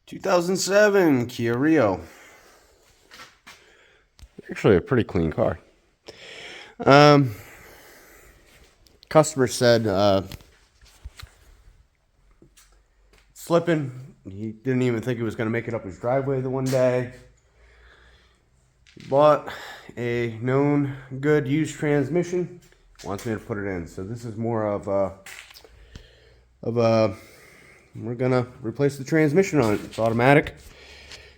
2007 Kia Rio. Actually a pretty clean car. Customer said slipping. He didn't even think he was going to make it up his driveway the one day. He bought a known good used transmission. Wants me to put it in. So this is more of a we're gonna replace the transmission on it. It's automatic.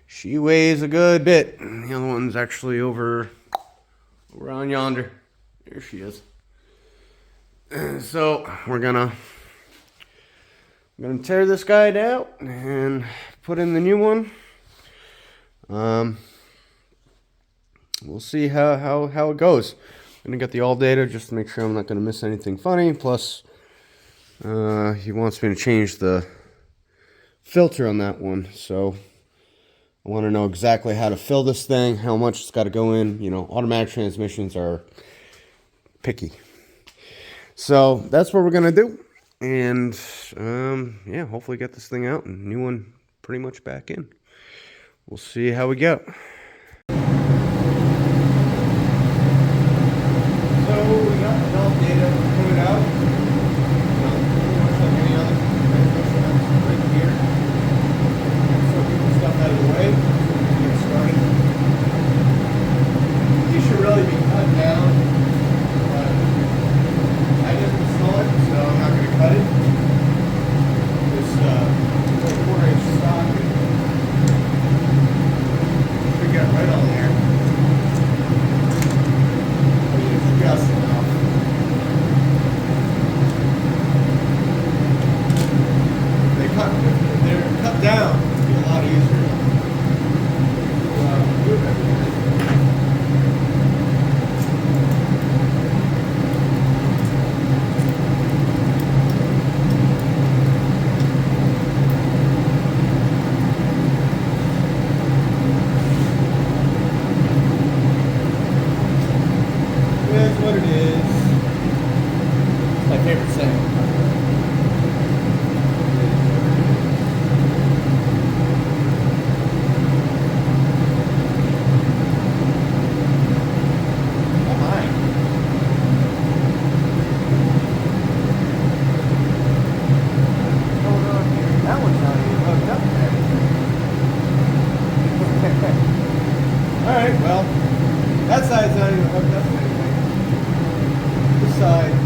She weighs a good bit. The other one's actually over on yonder. There she is. So we're gonna tear this guy out and put in the new one. We'll see how it goes. I'm gonna get the all data just to make sure I'm not gonna miss anything funny. Plus, he wants me to change the filter on that one, so I want to know exactly how to fill this thing, how much it's got to go in. You know, automatic transmissions are picky. So that's what we're gonna do, and yeah, hopefully get this thing out and new one pretty much back in. We'll see how we go. So we got the all data printed out. Pretty much like any other transmission that's right here. So get the stuff out of the way. Get started. These should really be cut down, but I didn't install it, so I'm not going to cut it. This 4-inch stock should get right on there. Just enough. They're cut down. It'd be a lot easier. What it is. It's my favorite saying. Oh my. What's going on here? That one's not even hooked up there. Alright, well, that side's not even hooked up there. This side is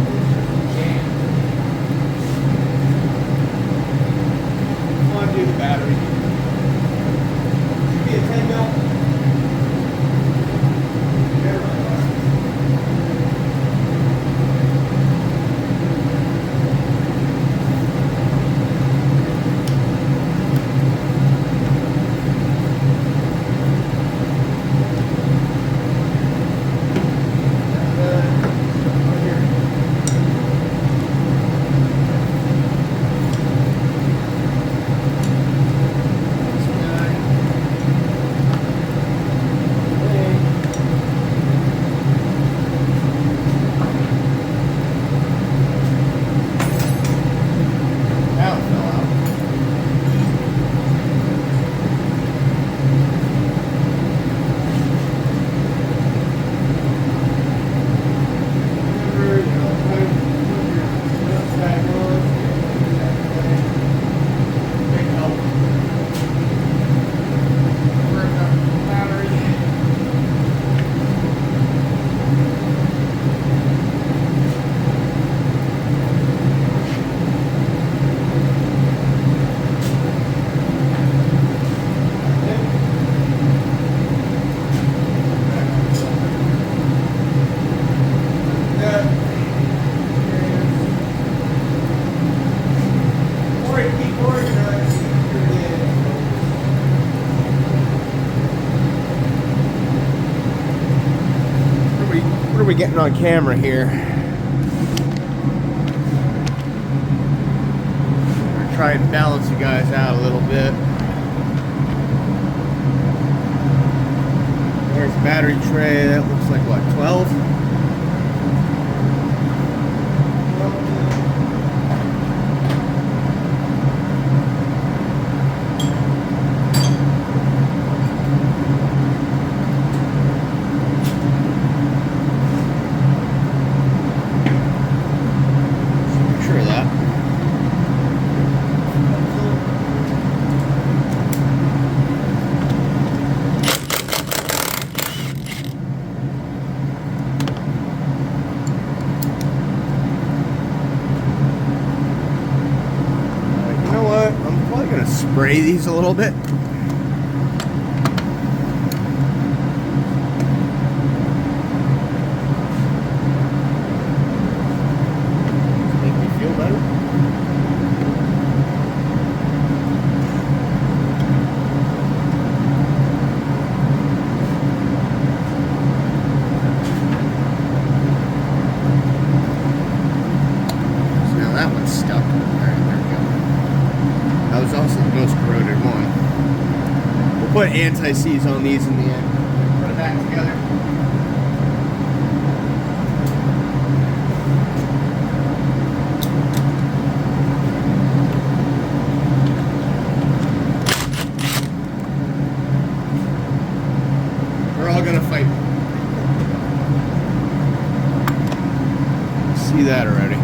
jammed. I want to do the battery. Should be a 10 mil. What are we getting on camera here? I'm gonna try and balance you guys out a little bit. There's the battery tray. That looks like what, 12? gonna spray these a little bit. Make me feel better. So now that one's stuck. Alright, there we go. That was also the most corroded one. We'll put anti-seize on these in the end. Put it back together. We're all gonna fight. See that already.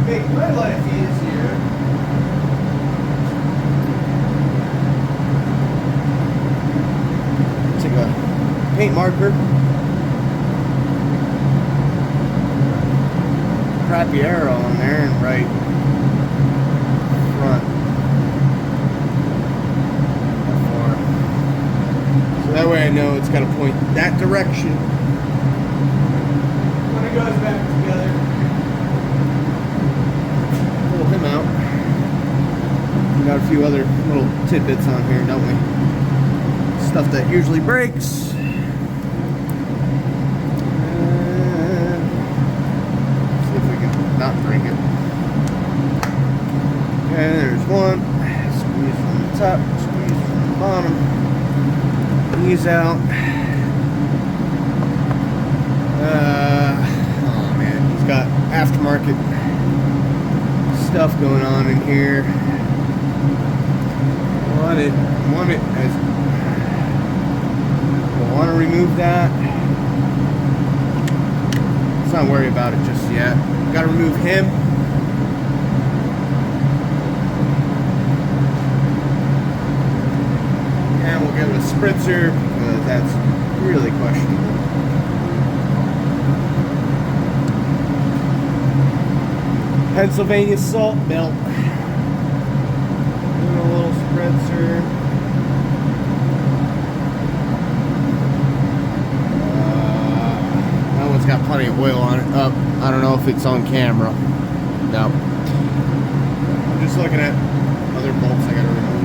Make my life easier. Take a paint marker. Crappy arrow on there and write front. So that way I know it's got to point that direction when it goes back together. Pull him out. We got a few other little tidbits on here, don't we? Stuff that usually breaks. See if we can not break it. Okay, there's one. Squeeze from the top, squeeze from the bottom. Ease out. Oh man, he's got aftermarket stuff going on in here. Want to remove that. Let's not worry about it just yet. Got to remove him. And we'll give it a spritzer because that's really questionable. Pennsylvania salt belt. Doing a little spritzer. That one's got plenty of oil on it. I don't know if it's on camera. No. I'm just looking at other bolts I gotta remove.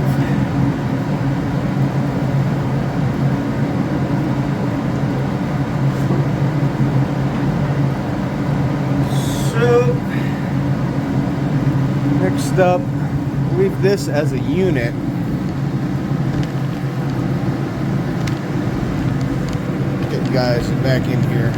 So next up, leave this as a unit. Get you guys back in here.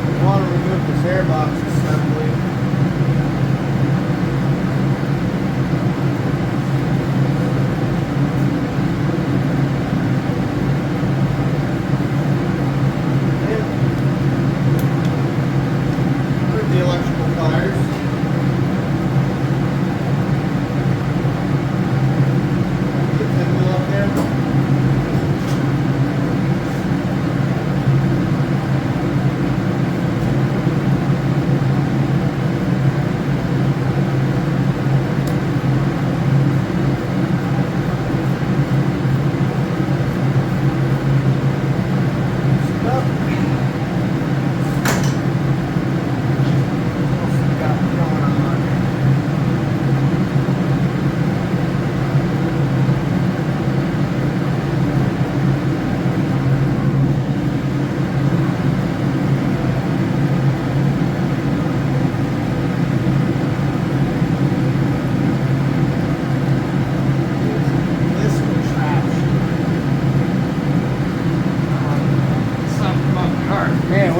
We want to remove this airbox assembly. The electrical wires.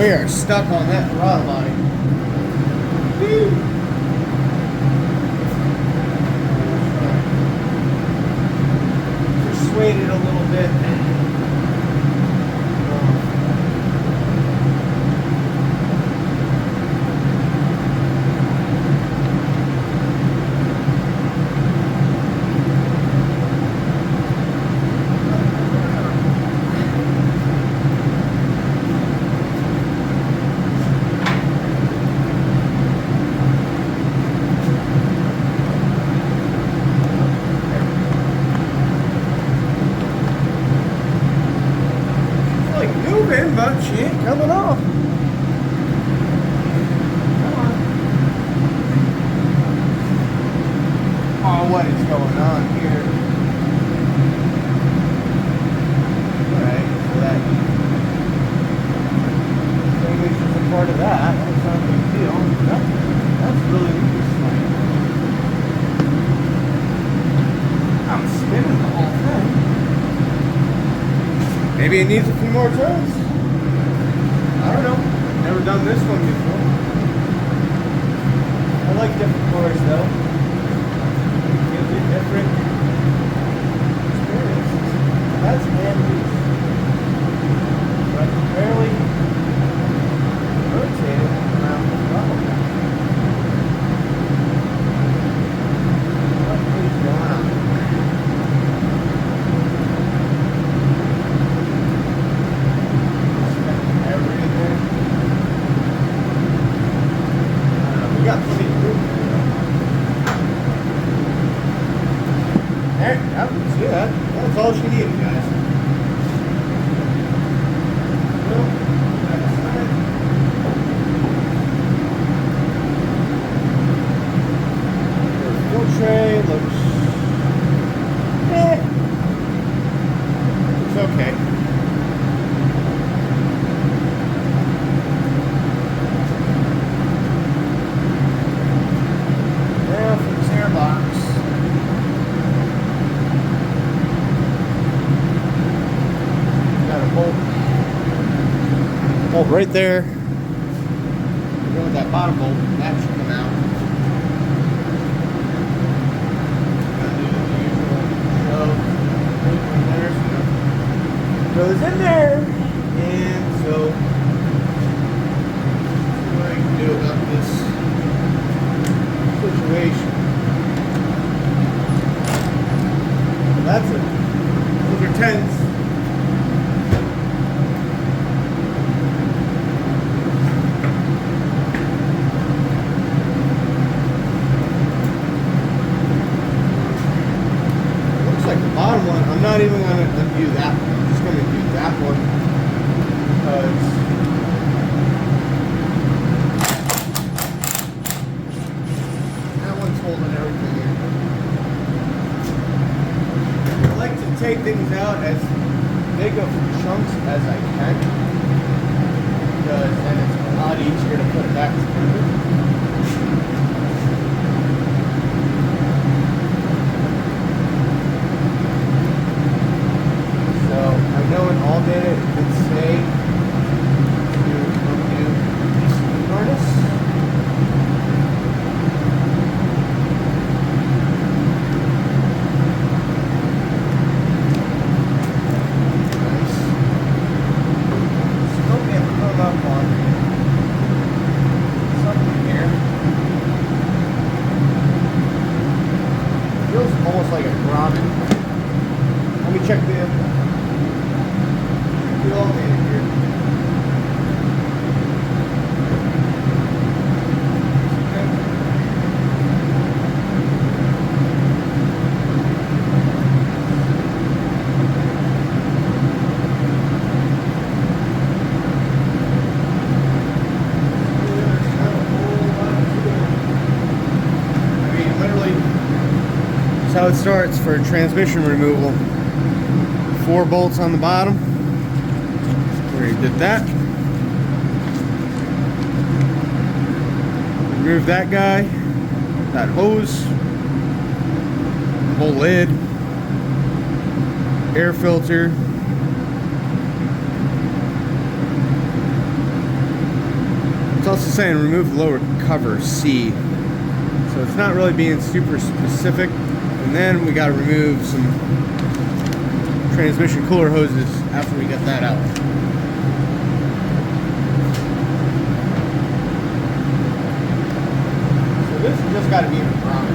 We are stuck on that throttle body. Woo. Persuade it a little bit. But she ain't coming off. Come on. Oh, what is going on here? Alright, so that maybe it's just a part of that. That's not a big deal. That's really interesting. I'm spinning the whole thing. Maybe it needs a few more turns. I don't know. Never done this one before. I like different cars though. It gives you different experiences. That's hand loose. But I can barely rotate it around the throttle. What is going on? We got plenty of room there. There, yep, see that? That's all she needed, guys. The fuel tray looks, it's okay. Bolt right there. Go with that bottom bolt, that should come out. Goes in there, and so what I can do about this situation. That's it. Those are 10s. Bottom one, I'm not even going to undo that one. I'm just going to do that one because that one's holding everything in. I like to take things out as big of chunks as I can because then it's a lot easier to put it back together. Knowing all data, it could say to undo this harness. Nice. Still can't come up on something here. Feels almost like a grommet. Let me check the all in here. That's how it starts for transmission removal. 4 bolts on the bottom. Already did that. Remove that guy, that hose, the whole lid, air filter. also saying remove lower cover C. So it's not really being super specific. And then we got to remove some transmission cooler hoses after we get that out. So this has just got to be in the ground.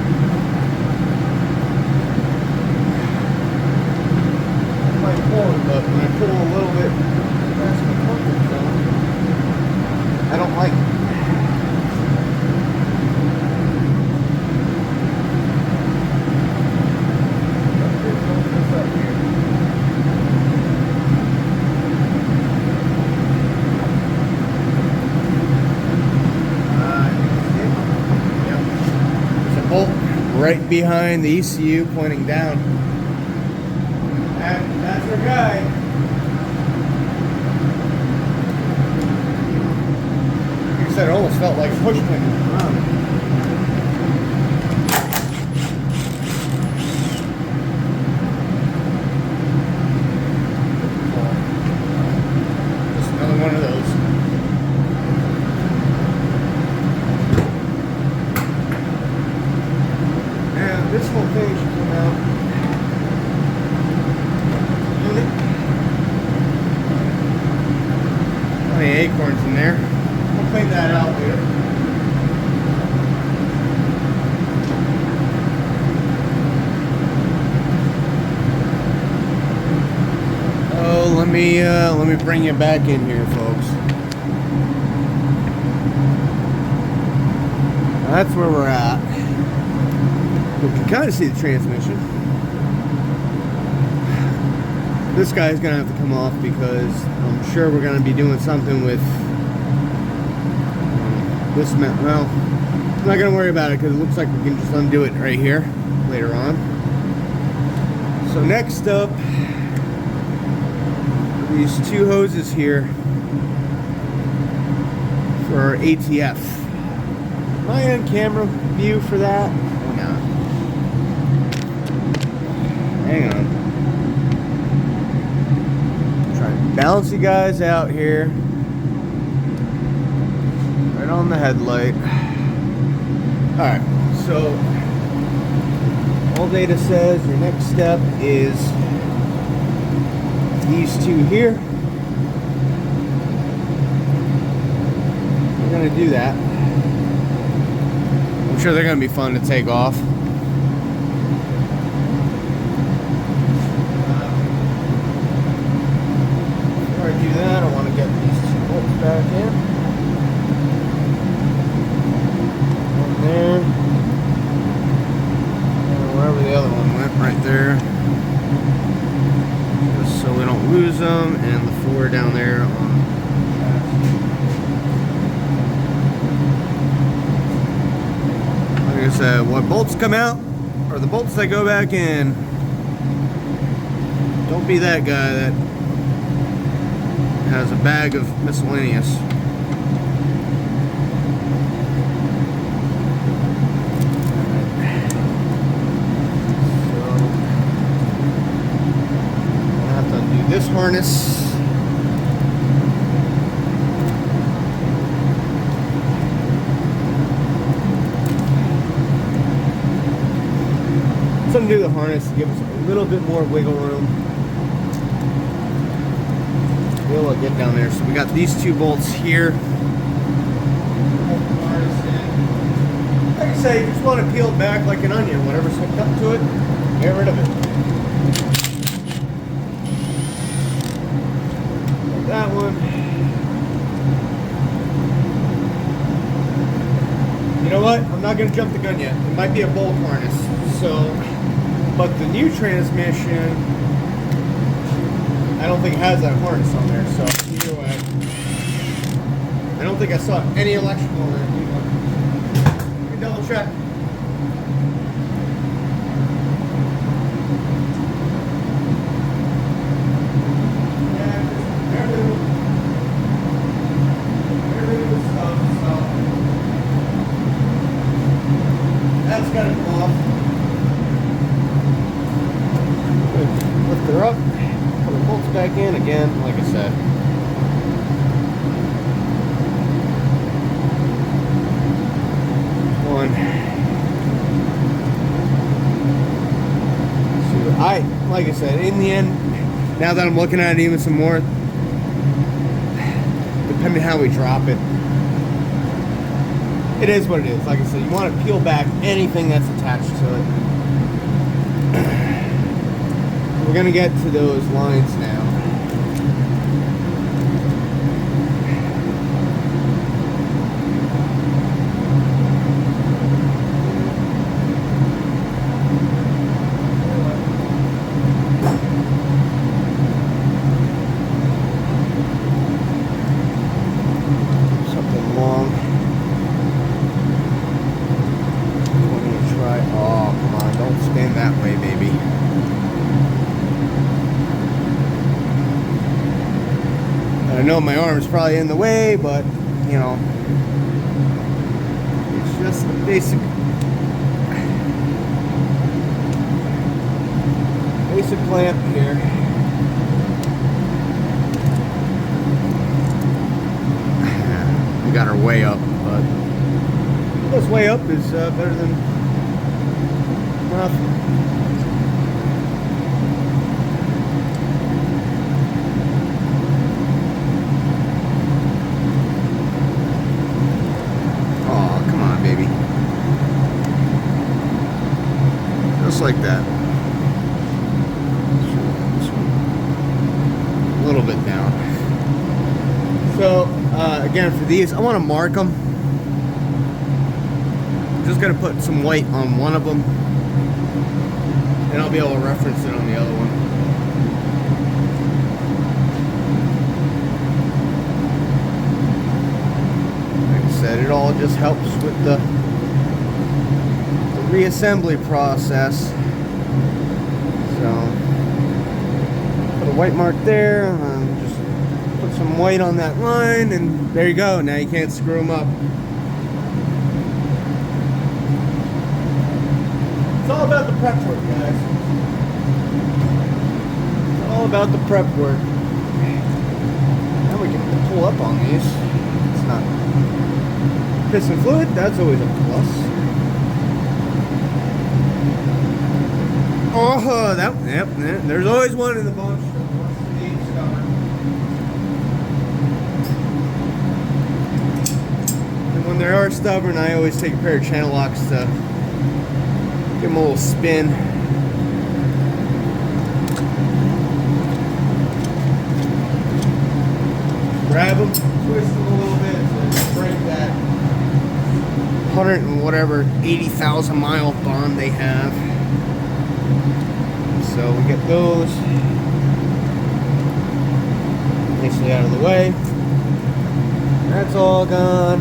I might pull it, but when I pull a little bit past my comfort zone, I don't like it. Right behind the ECU pointing down. And that's our guy. Like I said, it almost felt like push pin around. Just another one of those. This whole thing should come out. Plenty of acorns in there. We'll clean that out later. Oh, let me bring you back in here, folks. That's where we're at. We can kind of see the transmission. This guy's gonna have to come off because I'm sure we're gonna be doing something with this. Well, I'm not gonna worry about it because it looks like we can just undo it right here later on. So next up, these two hoses here for our ATF. Am I on camera view for that? Hang on. Try to balance you guys out here. Right on the headlight. Alright, so ALLDATA says your next step is these two here. We're going to do that. I'm sure they're going to be fun to take off. Do that. I want to get these two bolts back in. One there. And wherever the other one went, right there. Just so we don't lose them. And the four down there on the chassis. Like I said, what bolts come out are the bolts that go back in. Don't be that guy that has a bag of miscellaneous. So I have to undo this harness. Let's undo the harness to give us a little bit more wiggle room. We'll get down there. So we got these two bolts here. Like I say, you just want to peel it back like an onion. Whatever's hooked up to it, get rid of it. Like that one. You know what? I'm not going to jump the gun yet. It might be a bolt harness. So, but the new transmission, I don't think it has that harness on there, so either way. I don't think I saw any electrical in it. Let me double check. That's got to come off. Lift her up. Put the bolts back in again, like I said. like I said, in the end, now that I'm looking at it even some more, depending how we drop it, it is what it is. Like I said, you want to peel back anything that's attached to it. We're gonna get to those lines now. I know my arm is probably in the way, but you know, it's just a basic clamp here. We got her way up, but this way up is better than nothing. Just like that. A little bit down. So, again, for these, I want to mark them. I'm just going to put some white on one of them, and I'll be able to reference it on the other one. Like I said, it all just helps with the reassembly process. So put a white mark there, and just put some white on that line, and there you go. Now you can't screw them up. It's all about the prep work, guys. It's all about the prep work. Now we can pull up on these. It's not piston fluid, that's always a plus. Oh, yep, there's always one in the bunch. And when they are stubborn, I always take a pair of channel locks to give them a little spin. Grab them, twist them a little bit to break that 100 and whatever 80,000 mile bond they have. So we get those nicely out of the way. That's all gone.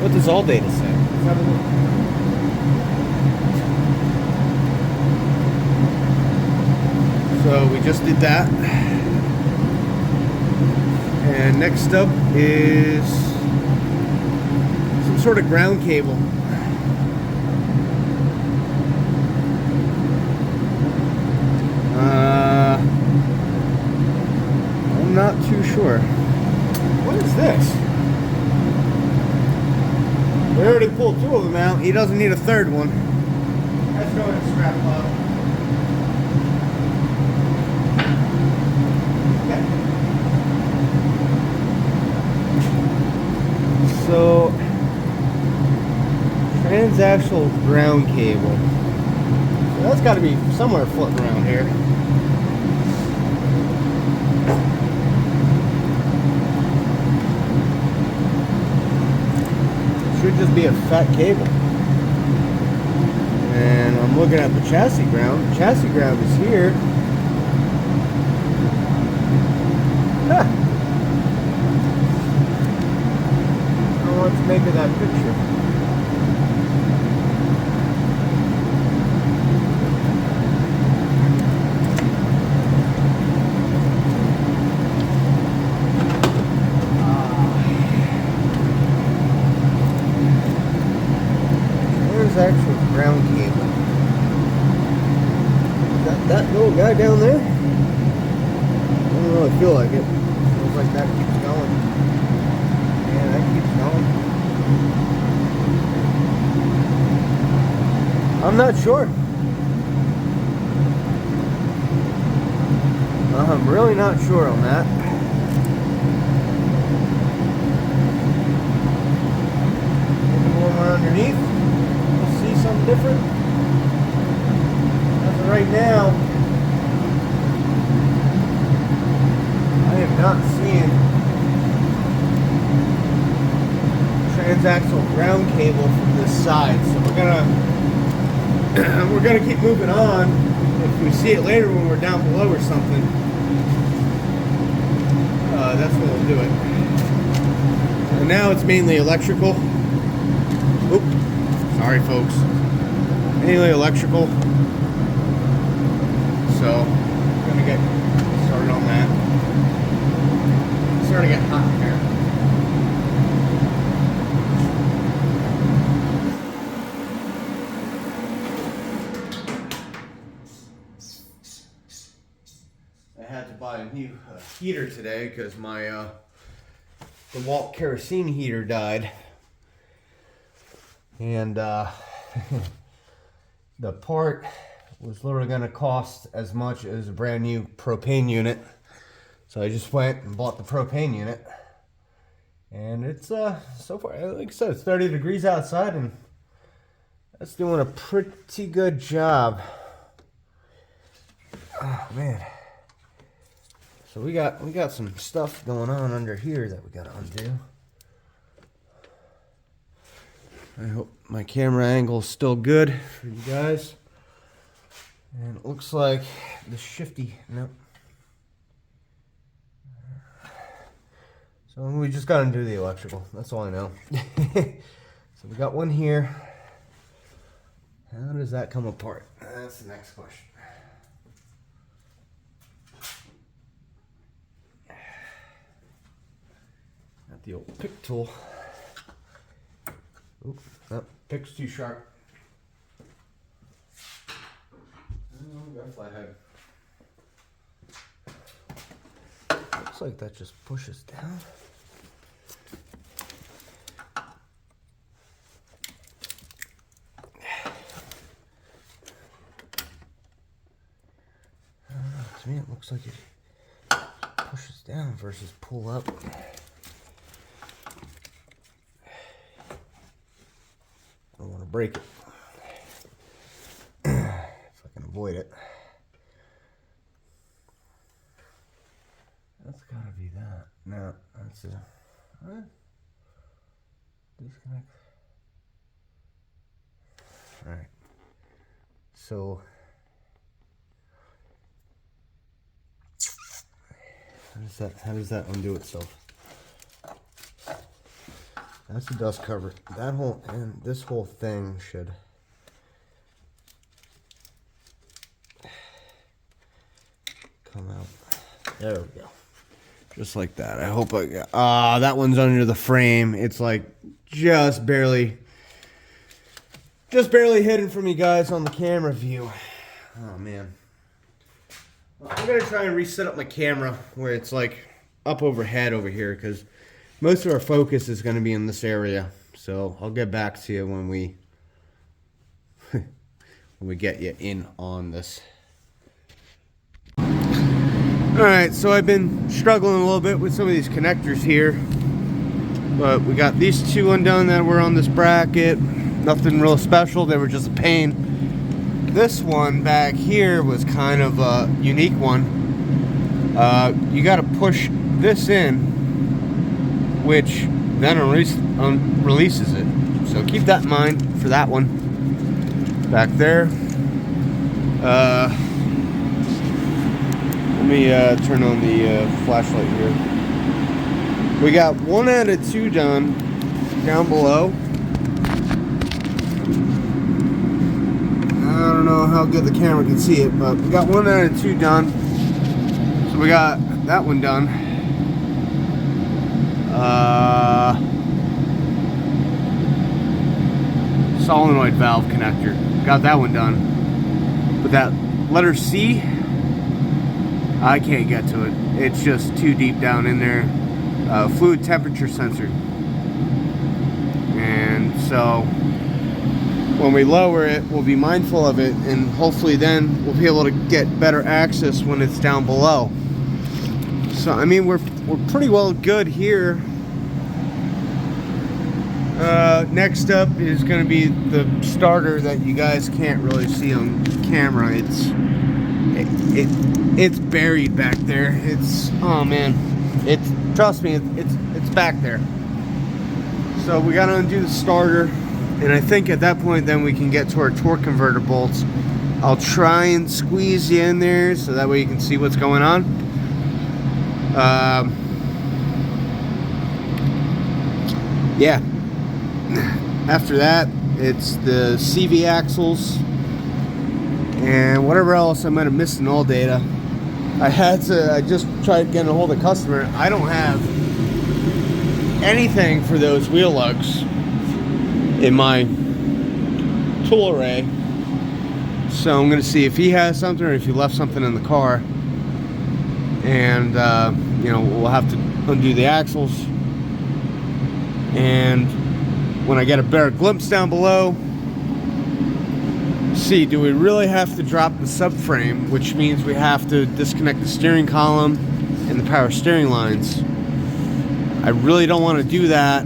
What does all data say? Let's have a look. So we just did that. And next up is some sort of ground cable. I'm not too sure. What is this? We already pulled two of them out. He doesn't need a third one. Let's go ahead and strap up. Okay. So, transaxle ground cable. So that's got to be somewhere floating around here. Should just be a fat cable. And I'm looking at the chassis ground. The chassis ground is here. Huh. I don't know what to make of that picture. Actual ground cable. That little guy down there? I don't really feel like it. Feels like that keeps going. Yeah, that keeps going. I'm not sure. I'm really not sure on that. Maybe when we're underneath, we'll see something different. As of right now, I am not seeing transaxle ground cable from this side, so we're gonna keep moving on. If we see it later when we're down below or something, that's when we'll do it. And now it's mainly electrical. Oop, sorry folks. Mainly electrical. So I'm gonna get started on that. It's starting to get hot in here. Buy a new heater today because my DeWalt kerosene heater died, and the part was literally going to cost as much as a brand new propane unit. So I just went and bought the propane unit, and it's so far, like I said, it's 30 degrees outside, and that's doing a pretty good job. Oh man. So we got some stuff going on under here that we gotta undo. I hope my camera angle is still good for you guys. And it looks like the shifty, nope. So we just gotta undo the electrical, that's all I know. So we got one here. How does that come apart? That's the next question. The old pick tool. Oop, that pick's too sharp. Oh, got a flathead. Looks like that just pushes down. I don't know, to me it looks like it pushes down versus pull up. I don't want to break it if I can avoid it. That's gotta be that. No, that's a what? Disconnect. All right. So how does that undo itself? That's the dust cover. That whole and this whole thing should come out. There we go. Just like that. I hope I got. That one's under the frame. It's like just barely hidden from you guys on the camera view. Oh man. I'm gonna try and reset up my camera where it's like up overhead over here because most of our focus is going to be in this area, so I'll get back to you when we get you in on this. Alright, so I've been struggling a little bit with some of these connectors here, but we got these two undone that were on this bracket. Nothing real special, they were just a pain. This one back here was kind of a unique one. You got to push this in, which then releases it. So keep that in mind for that one. Back there. Let me turn on the flashlight here. We got 1 out of 2 done down below. I don't know how good the camera can see it, but we got 1 out of 2 done. So we got that one done. Solenoid valve connector. Got that one done. But that letter C, I can't get to it. It's just too deep down in there. Fluid temperature sensor. And so when we lower it, we'll be mindful of it, and hopefully then we'll be able to get better access when it's down below. So I mean, we're pretty well good here. Next up is going to be the starter that you guys can't really see on camera. It's buried back there. It's, oh man, trust me, it's back there. So we got to undo the starter, and I think at that point then we can get to our torque converter bolts. I'll try and squeeze you in there so that way you can see what's going on. Yeah. After that, it's the CV axles and whatever else I might have missed in ALLDATA. I just tried getting a hold of the customer. I don't have anything for those wheel lugs in my tool array. So I'm going to see if he has something or if he left something in the car. And, you know, we'll have to undo the axles. And when I get a better glimpse down below, see, do we really have to drop the subframe, which means we have to disconnect the steering column and the power steering lines. I really don't want to do that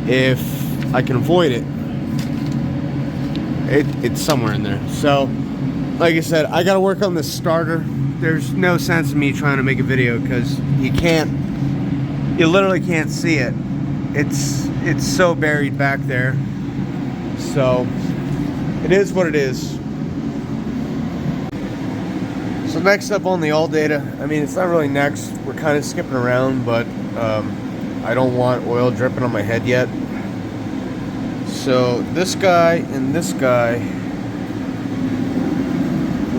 if I can avoid it. It's somewhere in there. So, like I said, I got to work on this starter. There's no sense in me trying to make a video because you literally can't see it. It's so buried back there. So it is what it is. So next up on the ALLDATA, I mean, it's not really next. We're kind of skipping around, but I don't want oil dripping on my head yet. So this guy and this guy,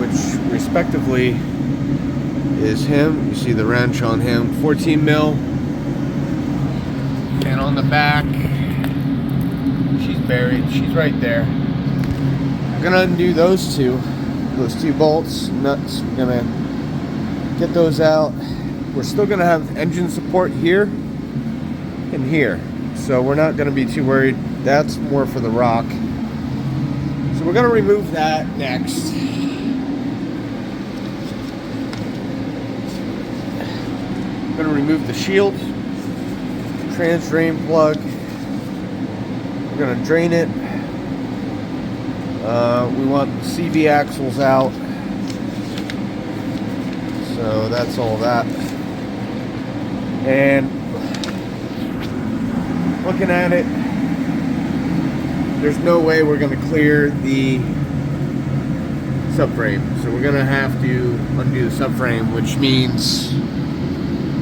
which respectively is him. You see the wrench on him, 14 mil. And on the back, she's buried. She's right there. I'm gonna undo those two bolts, nuts. We're gonna get those out. We're still gonna have engine support here and here, so we're not gonna be too worried. That's more for the rock. So we're gonna remove that next. I'm gonna remove the shield, trans drain plug. We're gonna drain it. We want the CV axles out. So that's all that. And looking at it, there's no way we're gonna clear the subframe. So we're gonna have to undo the subframe, which means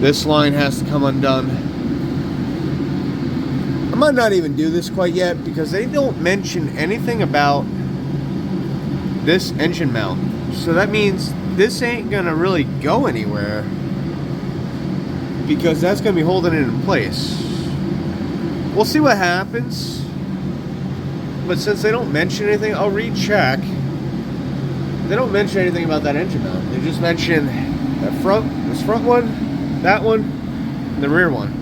this line has to come undone. I might not even do this quite yet because they don't mention anything about this engine mount. So that means this ain't gonna really go anywhere because that's gonna be holding it in place. We'll see what happens. But since they don't mention anything, I'll recheck. They don't mention anything about that engine mount. They just mention this front one, that one, and the rear one.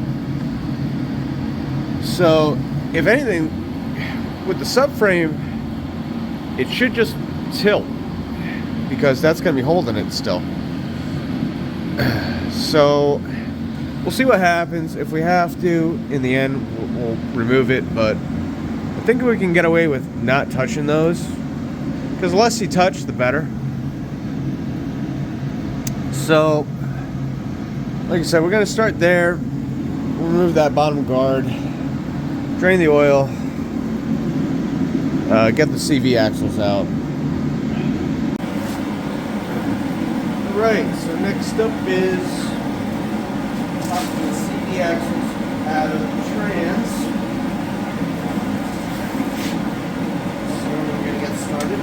So, if anything, with the subframe, it should just tilt because that's going to be holding it still. So, we'll see what happens. If we have to, in the end, we'll remove it. But I think we can get away with not touching those because the less you touch, the better. So, like I said, we're going to start there. We'll remove that bottom guard, drain the oil, get the CV axles out. Alright, so next up is popping the CV axles out of the trans. So we're going to get started.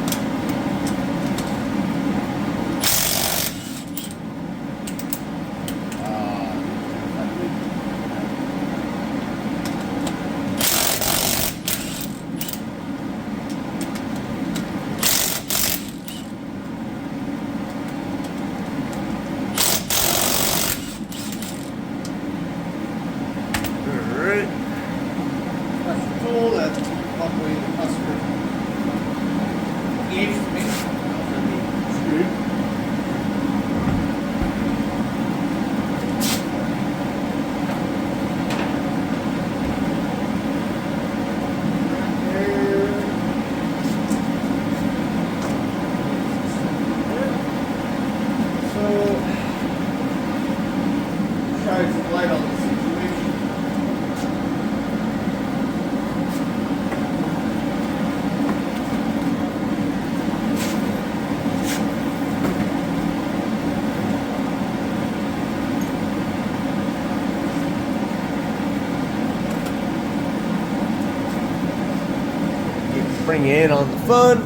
bring you in on the fun.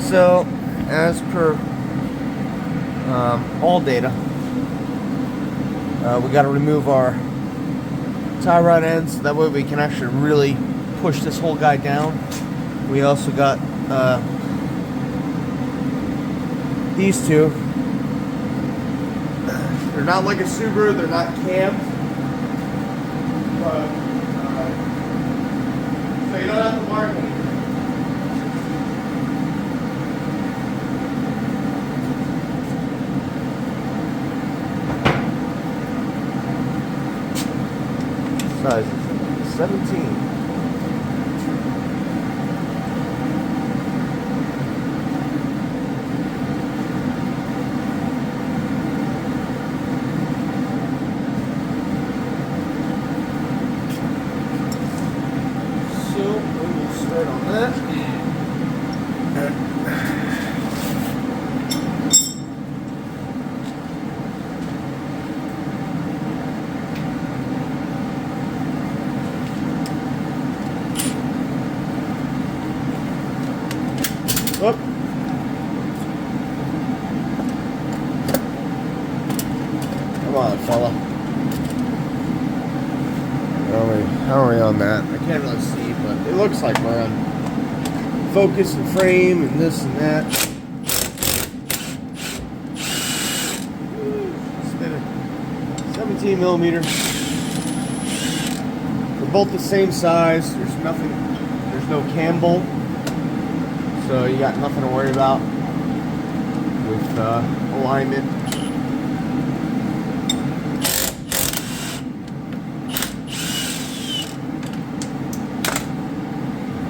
So, as per ALLDATA, we got to remove our tie rod ends, so that way we can actually really push this whole guy down. We also got these two. They're not like a Subaru, they're not cam, but so you don't have to mark anything. Size is 17. So we will start on that. Up. Come on, fella. How are we on that? I can't really see, but it looks like we're on focus and frame and this and that. Spinning. 17 millimeter. They're both the same size. There's no cam bolt. So you got nothing to worry about with alignment.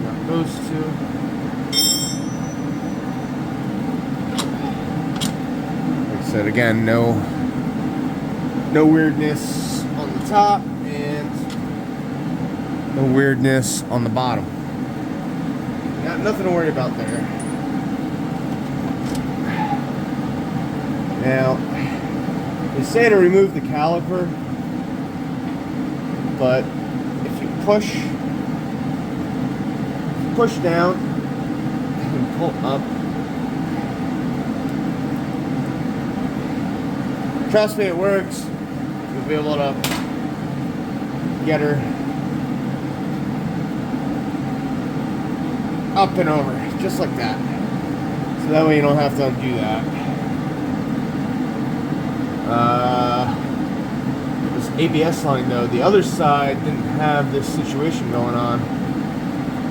Got those two. Like I said, again, no weirdness on the top and no weirdness on the bottom. Got nothing to worry about there. Now, they say to remove the caliper, but if you push down and pull up, trust me, it works. You'll be able to get her up and over, just like that. So that way you don't have to undo that. This ABS line though, the other side didn't have this situation going on.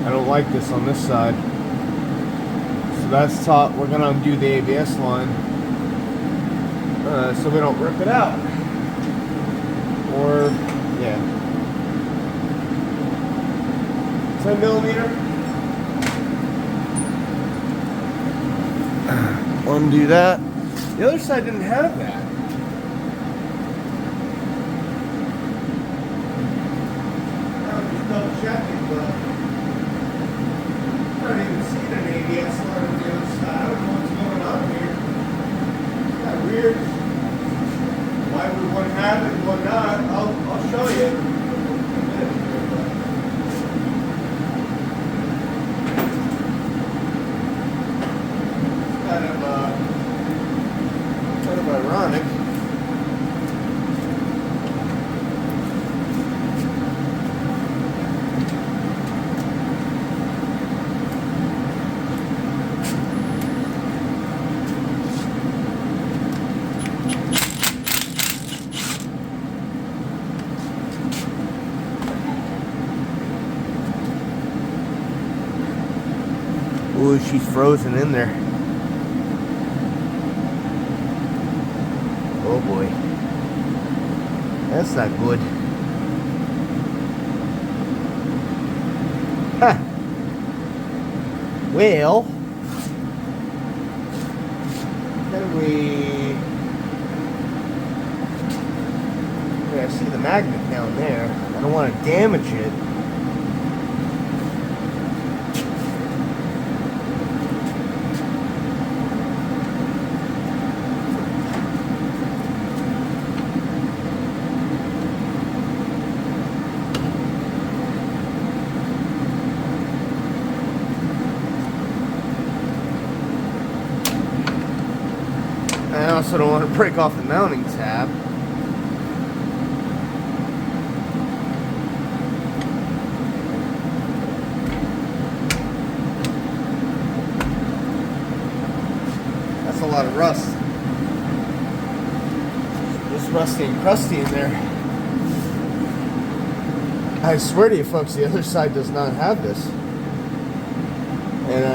I don't like this on this side. So that's taught, we're gonna undo the ABS line so we don't rip it out. Or, yeah. 10 millimeter. Undo that. The other side didn't have that. I'm just double checking, but I don't even see an ABS line on the other side. I don't know what's going on here. It's kind of weird. Why would one have it and one not? I'll show you. Kind of ironic. Ooh, she's frozen in there. Oh boy. That's not good. Huh. Well, then I see the magnet down there. I don't want to damage it. also don't want to break off the mounting tab. That's a lot of rust. It's rusty and crusty in there. I swear to you folks, the other side does not have this. And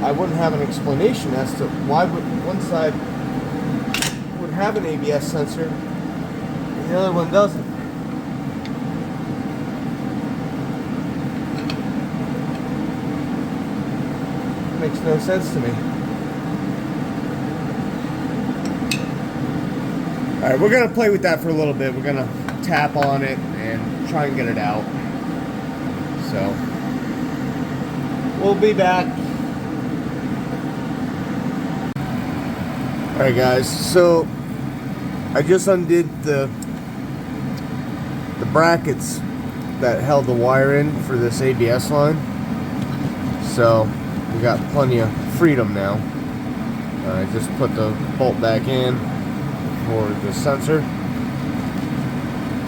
I wouldn't have an explanation as to why would one side would have an ABS sensor and the other one doesn't. It makes no sense to me. Alright, we're going to play with that for a little bit. We're going to tap on it and try and get it out. So, we'll be back. Alright guys, so I just undid the brackets that held the wire in for this ABS line. So we got plenty of freedom now. I just put the bolt back in for the sensor.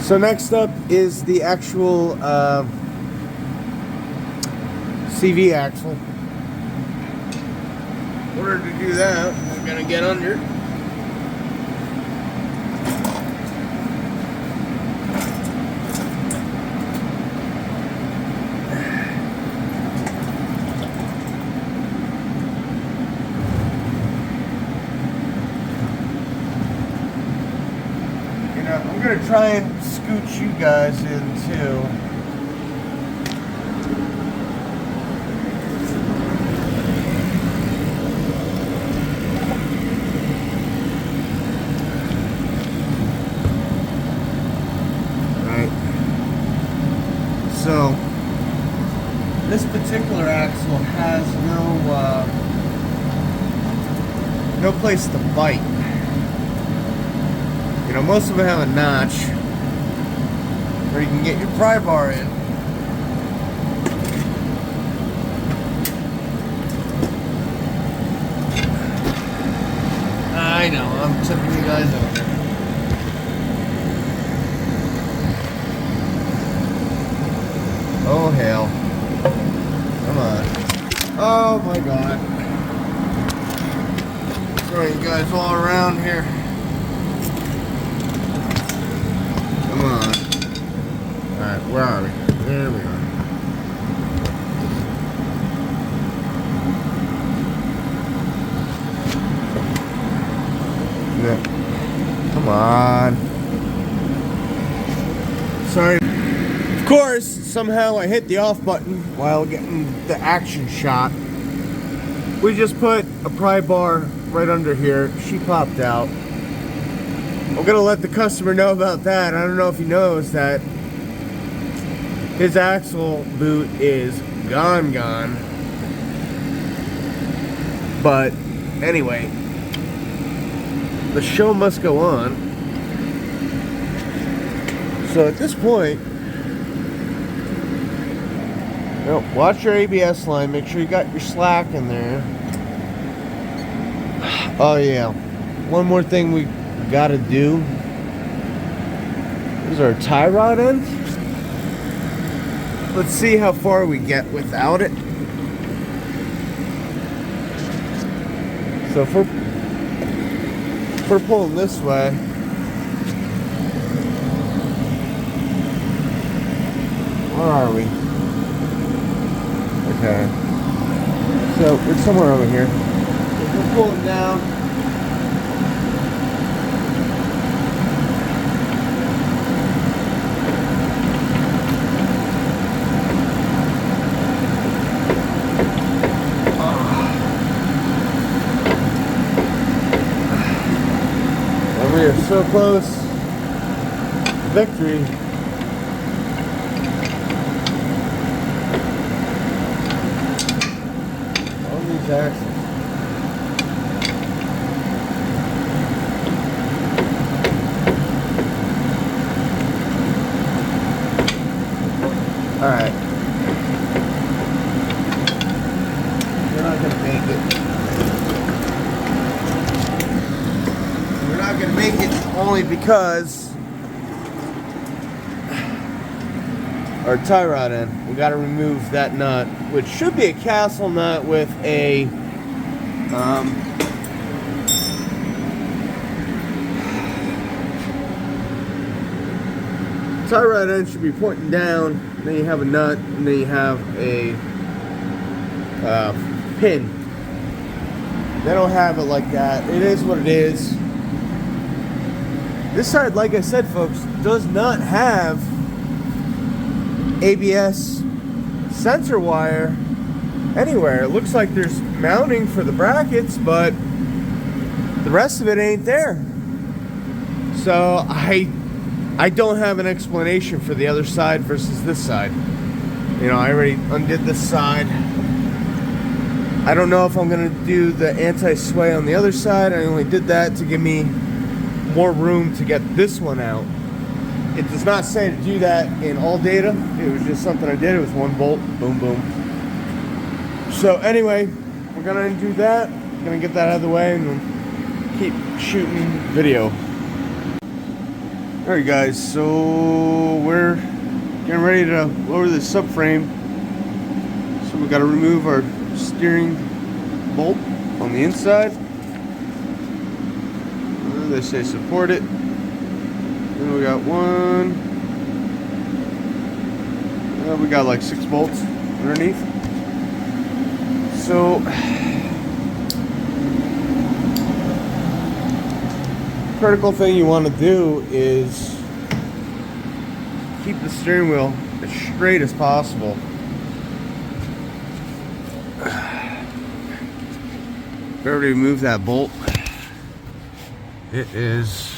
So next up is the actual CV axle. In order to do that, we're gonna get under. I'm gonna try and scooch you guys in too. So, this particular axle has no place to bite. You know, most of them have a notch where you can get your pry bar in. I know, I'm tipping you guys over. Oh hell. Come on. Oh my god. Throwing you guys all around here. Come on. Alright, where are we? There we are. Yeah. Come on. Sorry. Of course, somehow I hit the off button while getting the action shot. We just put a pry bar right under here. She popped out. I'm gonna let the customer know about that. I don't know if he knows that his axle boot is gone. But anyway, the show must go on. So at this point, watch your ABS line. Make sure you got your slack in there. Oh yeah, one more thing we gotta do is our tie rod end. Let's see how far we get without it. So if we're pulling this way, where are we? Okay, so it's somewhere over here. If we're pulling down, and we are so close to victory. Axles. Alright. We're not gonna make it. only because our tie rod end, we got to remove that nut, which should be a castle nut with a tie rod end should be pointing down, then you have a nut, and then you have a pin. They don't have it like that. It is what it is. This side, like I said, folks, does not have ABS sensor wire anywhere. It looks like there's mounting for the brackets, but the rest of it ain't there. So I don't have an explanation for the other side versus this side. You know, I already undid this side. I don't know if I'm gonna do the anti-sway on the other side. I only did that to give me more room to get this one out. It does not say to do that in ALLDATA. It was just something I did. It was one bolt, boom, boom. So anyway, we're gonna undo that. Gonna get that out of the way and then keep shooting video. Alright guys, so we're getting ready to lower the subframe. So we gotta remove our steering bolt on the inside. They say support it. Then we got one. We got like 6 bolts underneath. So critical thing you want to do is keep the steering wheel as straight as possible. If I already removed that bolt, it is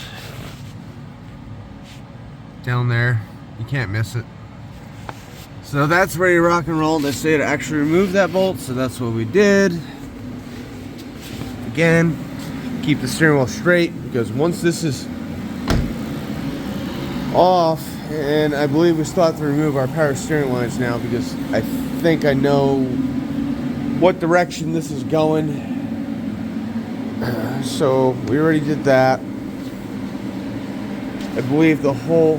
down there. You can't miss it. So that's ready to rock and roll. They say to actually remove that bolt, so that's what we did. Again, keep the steering wheel straight, because once this is off, and I believe we still have to remove our power steering lines now, because I think I know what direction this is going. So we already did that. I believe the whole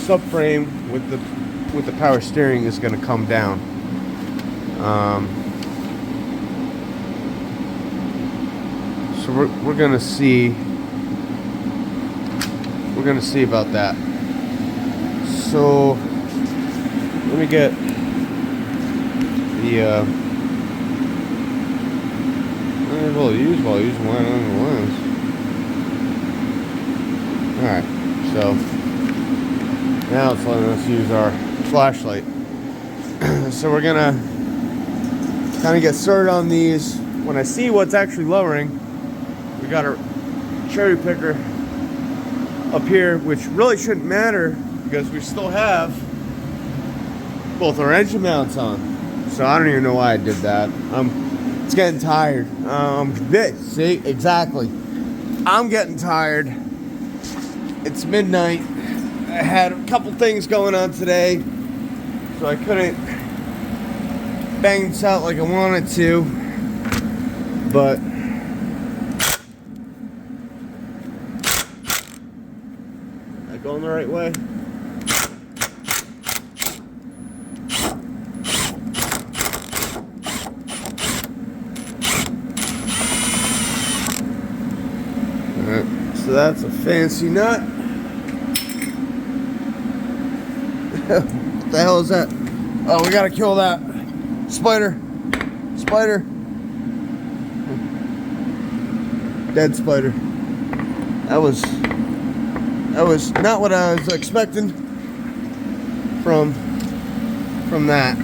subframe with the power steering is going to come down. So we're going to see. We're going to see about that. So let me get the while using one on the lens. Alright, so now it's letting us use our flashlight. So we're gonna kind of get started on these. When I see what's actually lowering, we got a cherry picker up here, which really shouldn't matter because we still have both our engine mounts on. So I don't even know why I did that. It's getting tired. See, exactly. I'm getting tired. It's midnight. I had a couple things going on today, so I couldn't bang this out like I wanted to. But am I going the right way? So that's a fancy nut. What the hell is that? Oh, we gotta kill that spider. Spider. Dead spider. That was not what I was expecting from that.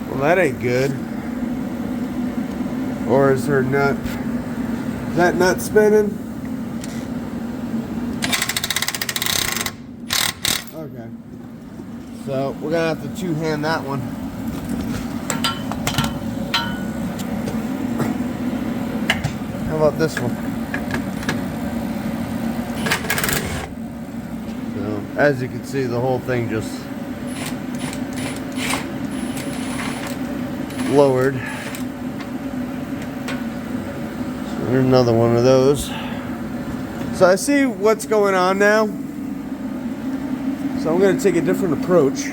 Well, that ain't good. Or is her nut? Is that nut spinning? Okay. So we're gonna have to two-hand that one. How about this one? So, as you can see, the whole thing just lowered. So there's another one of those. So I see what's going on now. So I'm going to take a different approach.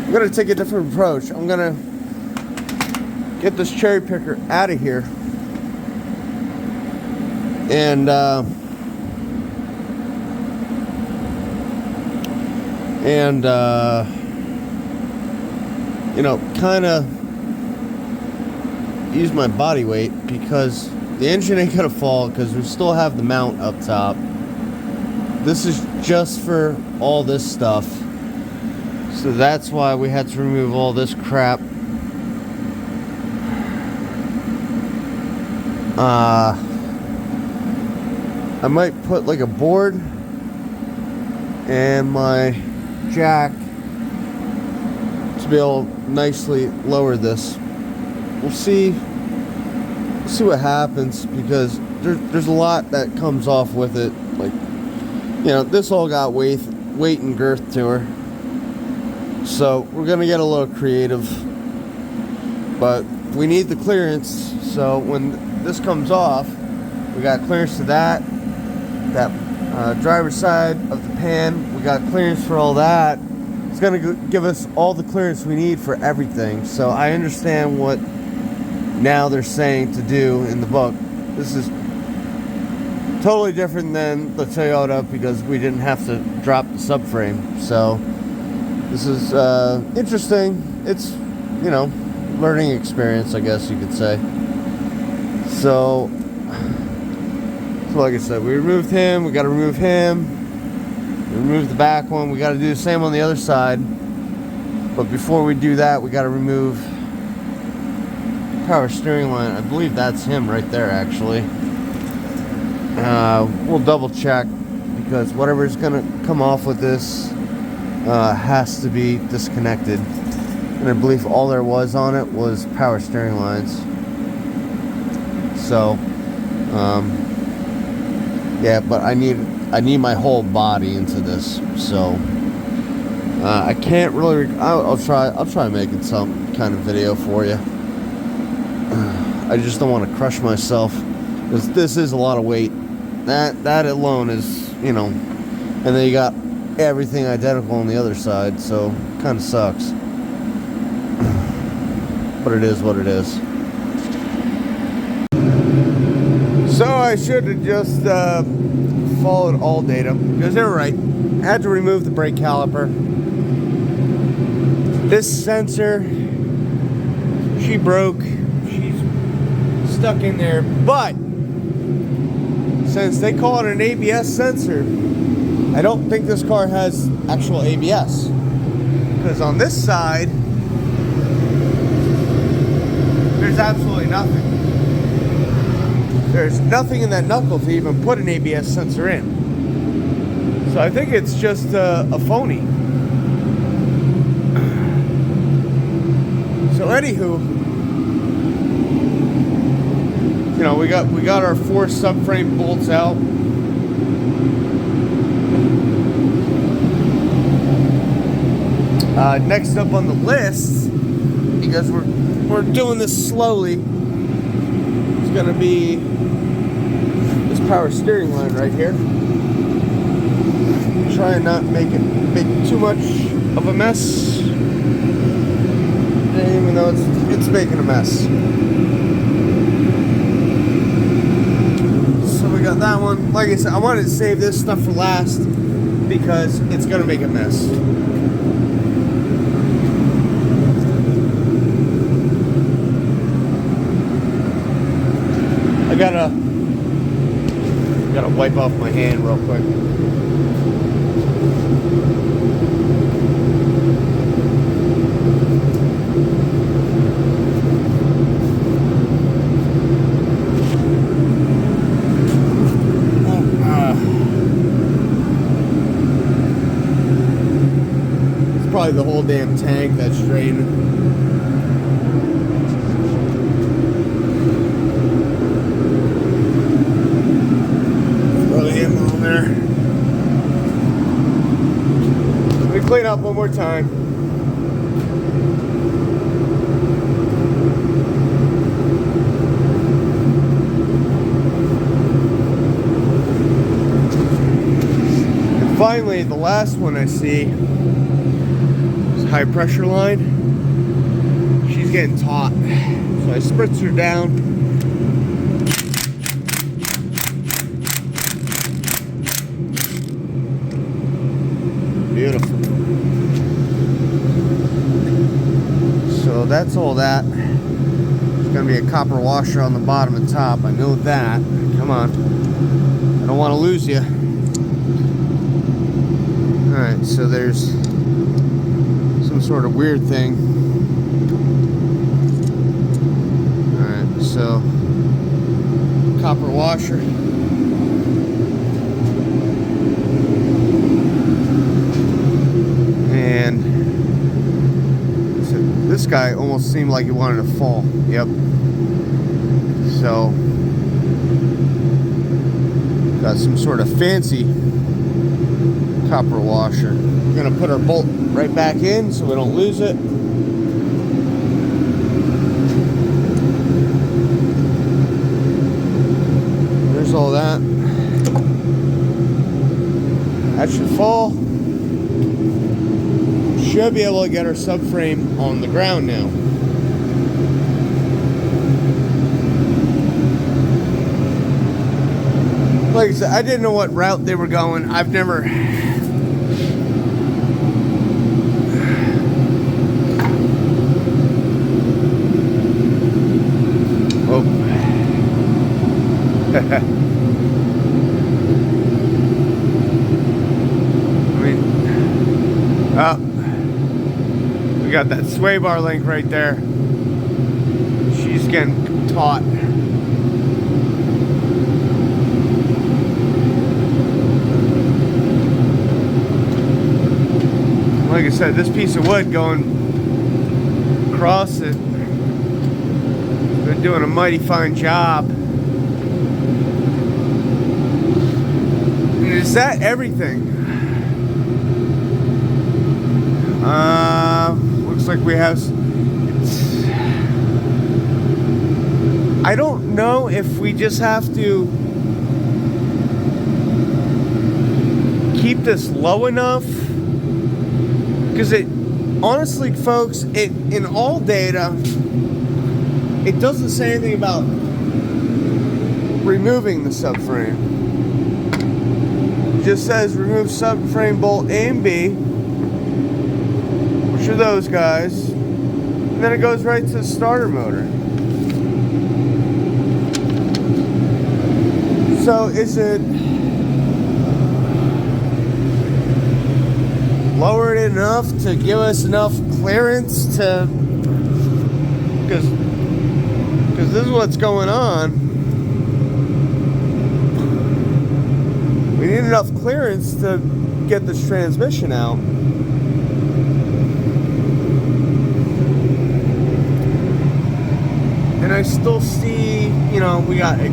I'm going to take a different approach. I'm going to get this cherry picker out of here. And you know, kind of use my body weight, because the engine ain't gonna fall because we still have the mount up top. This is just for all this stuff. So that's why we had to remove all this crap. I might put like a board and my jack to be able to nicely lower this. We'll see what happens, because there's a lot that comes off with it. Like, you know, this all got weight and girth to her. So we're gonna get a little creative, but we need the clearance. So when this comes off, we got clearance to that driver's side of the pan. We got clearance for all that. It's gonna give us all the clearance we need for everything. So I understand what now they're saying to do in the book. This is totally different than the Toyota, because we didn't have to drop the subframe. So this is interesting. It's, you know, learning experience, I guess you could say. So like I said, we removed him. We got to remove him. We removed the back one. We got to do the same on the other side. But before we do that, we got to remove power steering line. I believe that's him right there, actually. We'll double check, because whatever's gonna come off with this has to be disconnected. And I believe all there was on it was power steering lines. So yeah, but I need my whole body into this. So I can't really. I'll try making some kind of video for you. I just don't want to crush myself, because this is a lot of weight. That alone is, you know, and then you got everything identical on the other side, so kind of sucks. But it is what it is. So I should have just followed ALLDATA, because they were right. I had to remove the brake caliper. This sensor, she broke. She's stuck in there, but since they call it an ABS sensor, I don't think this car has actual ABS, because on this side there's absolutely nothing. There's nothing in that knuckle to even put an ABS sensor in. So I think it's just a phony. So anywho, you know, we got our 4 subframe bolts out. Next up on the list, because we're doing this slowly, it's gonna be this power steering line right here. Try and not make too much of a mess, even though it's making a mess. So we got that one. Like I said, I wanted to save this stuff for last, because it's gonna make a mess. I gotta wipe off my hand real quick. It's probably the whole damn tank that's draining. Clean up one more time. And finally, the last one I see is high pressure line. She's getting taut. So I spritz her down. Beautiful. So that's all that. There's going to be a copper washer on the bottom and top. I know that. Come on. I don't want to lose you. Alright, so there's some sort of weird thing. Alright, so copper washer. And so this guy almost seemed like he wanted to fall. Yep. So got some sort of fancy copper washer. We're gonna put our bolt right back in so we don't lose it. There's all that. That should fall. Should be able to get our subframe on the ground now. Like I said, I didn't know what route they were going. I've never... Oh. I mean... Oh. We got that sway bar link right there. She's getting taut. Like I said, this piece of wood going across it, been doing a mighty fine job. And is that everything? Looks like we have... I don't know if we just have to keep this low enough, because it, honestly folks, it in all data, it doesn't say anything about removing the subframe. It just says remove subframe bolt A and B, which are those guys, and then it goes right to the starter motor. So is it lowered enough to give us enough clearance to, because this is what's going on. We need enough clearance to get this transmission out. And I still see, you know, we got, it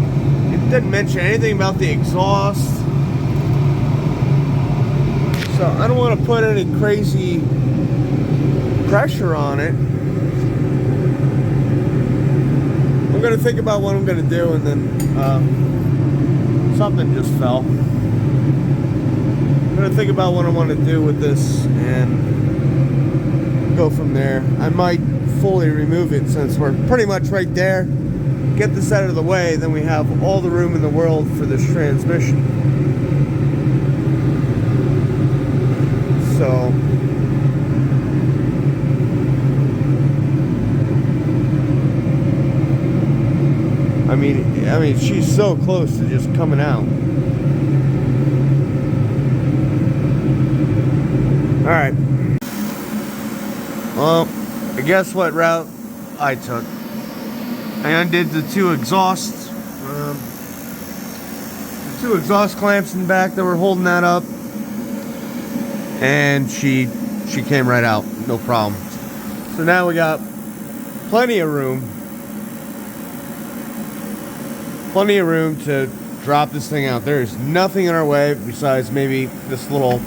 didn't mention anything about the exhaust. So I don't want to put any crazy pressure on it. I'm going to think about what I'm going to do, and then something just fell. I'm going to think about what I want to do with this and go from there. I might fully remove it since we're pretty much right there. Get this out of the way, then we have all the room in the world for this transmission. So I mean she's so close to just coming out. Alright. Well, guess what route I took. I undid the two exhausts. The two exhaust clamps in the back that were holding that up. And she came right out, no problem. So now we got plenty of room to drop this thing out. There is nothing in our way besides maybe this little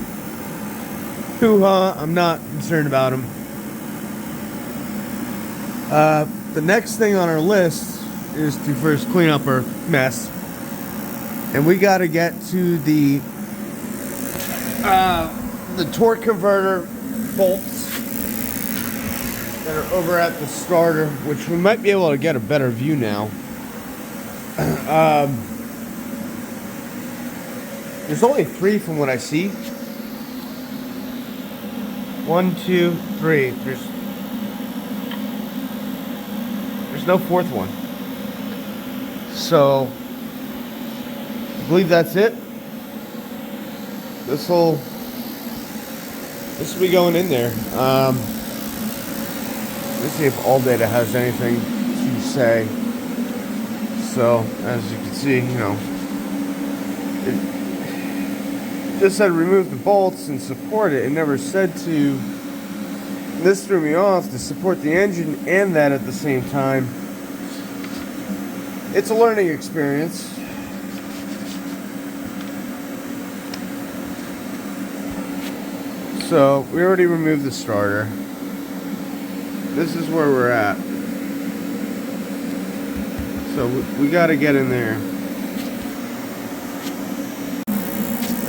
hoo-ha. I'm not concerned about them. The next thing on our list is to first clean up our mess. And we got to get to the torque converter bolts that are over at the starter, which we might be able to get a better view now. There's only 3 from what I see. 1, 2, 3. There's no 4th one. So I believe that's it. This will be going in there. Let's see if ALLDATA has anything to say. So as you can see, you know, it just said remove the bolts and support it. It never said to. This threw me off, to support the engine and that at the same time. It's a learning experience. So we already removed the starter. This is where we're at. So we got to get in there.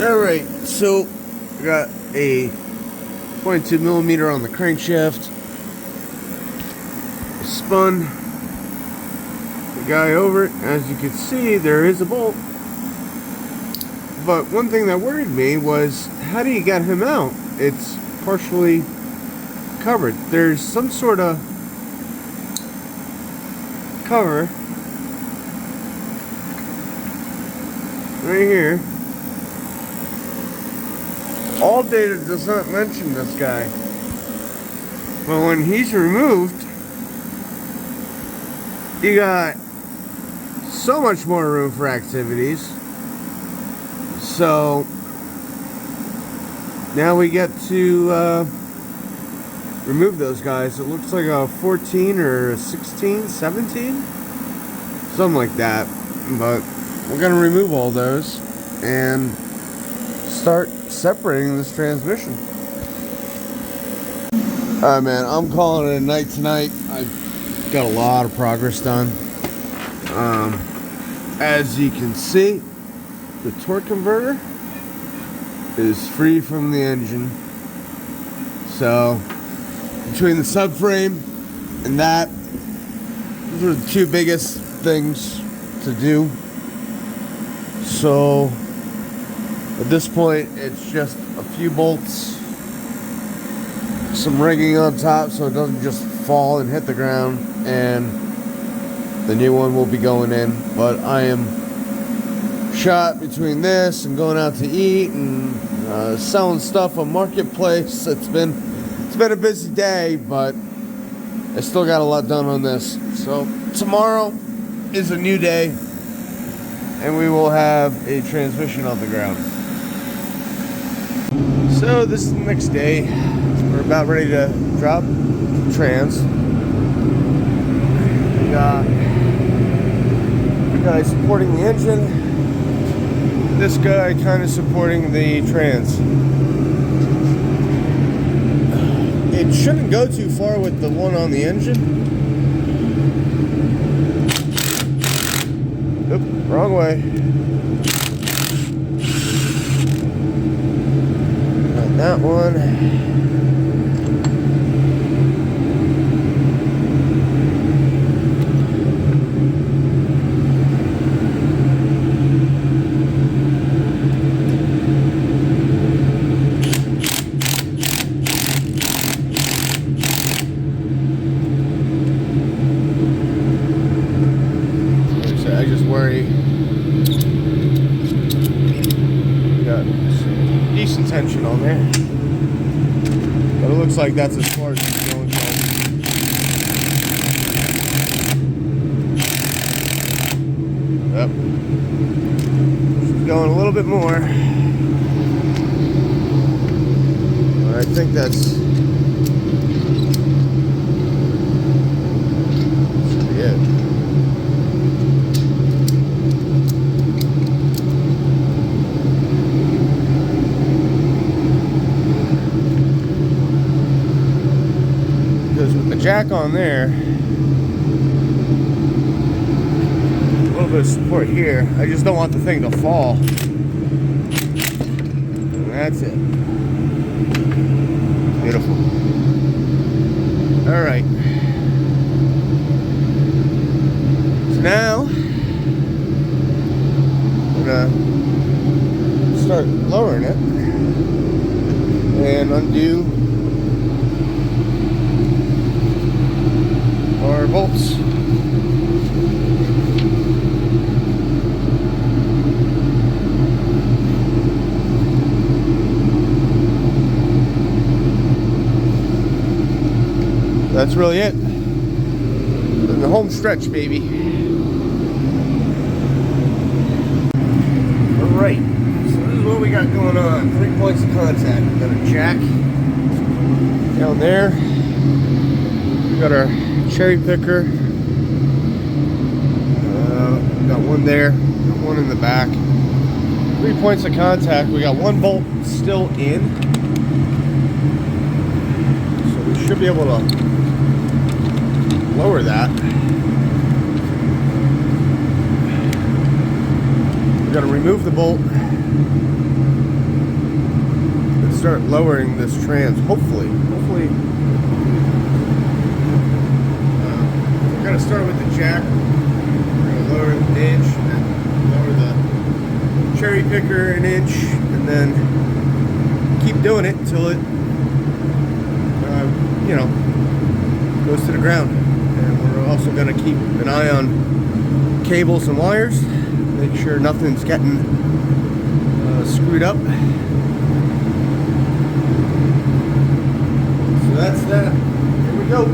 Alright, so we got a 22 millimeter on the crankshaft. Spun the guy over it. As you can see, there is a bolt. But one thing that worried me was, how do you get him out? It's partially covered. There's some sort of cover right here. ALLDATA does not mention this guy. But when he's removed, you got so much more room for activities. So now we get to remove those guys. It looks like a 14 or a 16, 17, something like that. But we're gonna remove all those and start separating this transmission. Alright, man, I'm calling it a night tonight. I've got a lot of progress done. As you can see, the torque converter is free from the engine. So between the subframe and that, those are the 2 biggest things to do. So at this point, it's just a few bolts, some rigging on top so it doesn't just fall and hit the ground, and the new one will be going in. But I am shot between this and going out to eat and selling stuff on Marketplace. It's been a busy day, but I still got a lot done on this. So tomorrow is a new day, and we will have a transmission on the ground. So this is the next day. We're about ready to drop trans. We got the guy supporting the engine. This guy kind of supporting the trans. It shouldn't go too far with the one on the engine. Oop, wrong way. Not that one. I just worry. We got some decent tension on there, but it looks like that's as far as it's going. Yep. She's going a little bit more, but I think that's should be it. jack on there. A little bit of support here. I just don't want the thing to fall. And that's it. Beautiful. All right. So now I'm gonna start lowering it and undo our bolts. That's really it. And the home stretch, baby. Alright, so this is what we got going on. 3 points of contact. We got a jack down there. We got our cherry picker. Got one there, got one in the back. 3 points of contact. We got one bolt still in. So we should be able to lower that. We got to remove the bolt and start lowering this trans. Hopefully, we're gonna start with the jack. We're gonna lower it an inch, and then lower the cherry picker an inch, and then keep doing it until it, goes to the ground. And we're also gonna keep an eye on cables and wires. Make sure nothing's getting screwed up. So that's that. Here we go.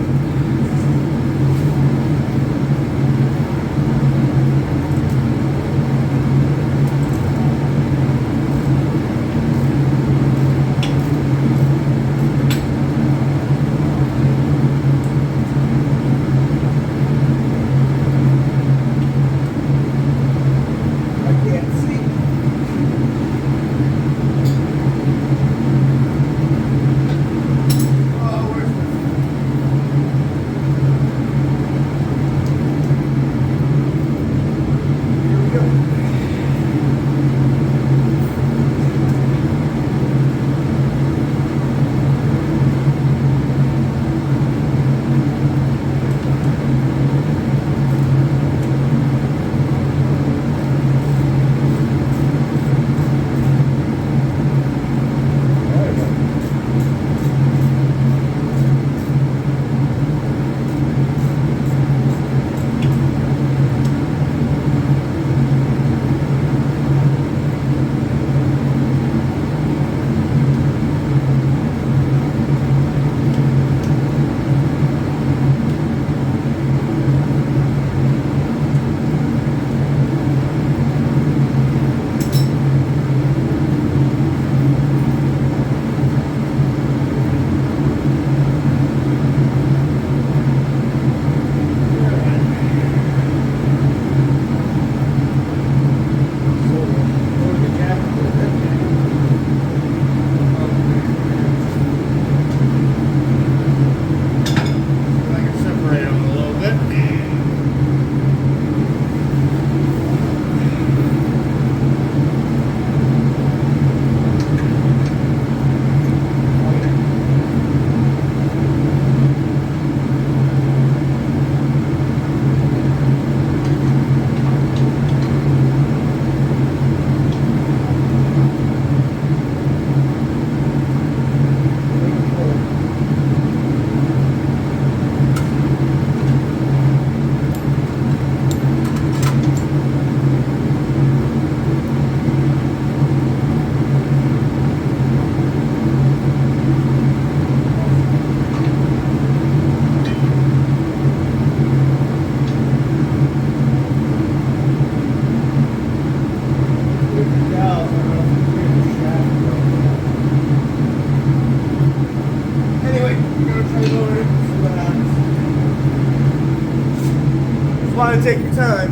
Want to take your time.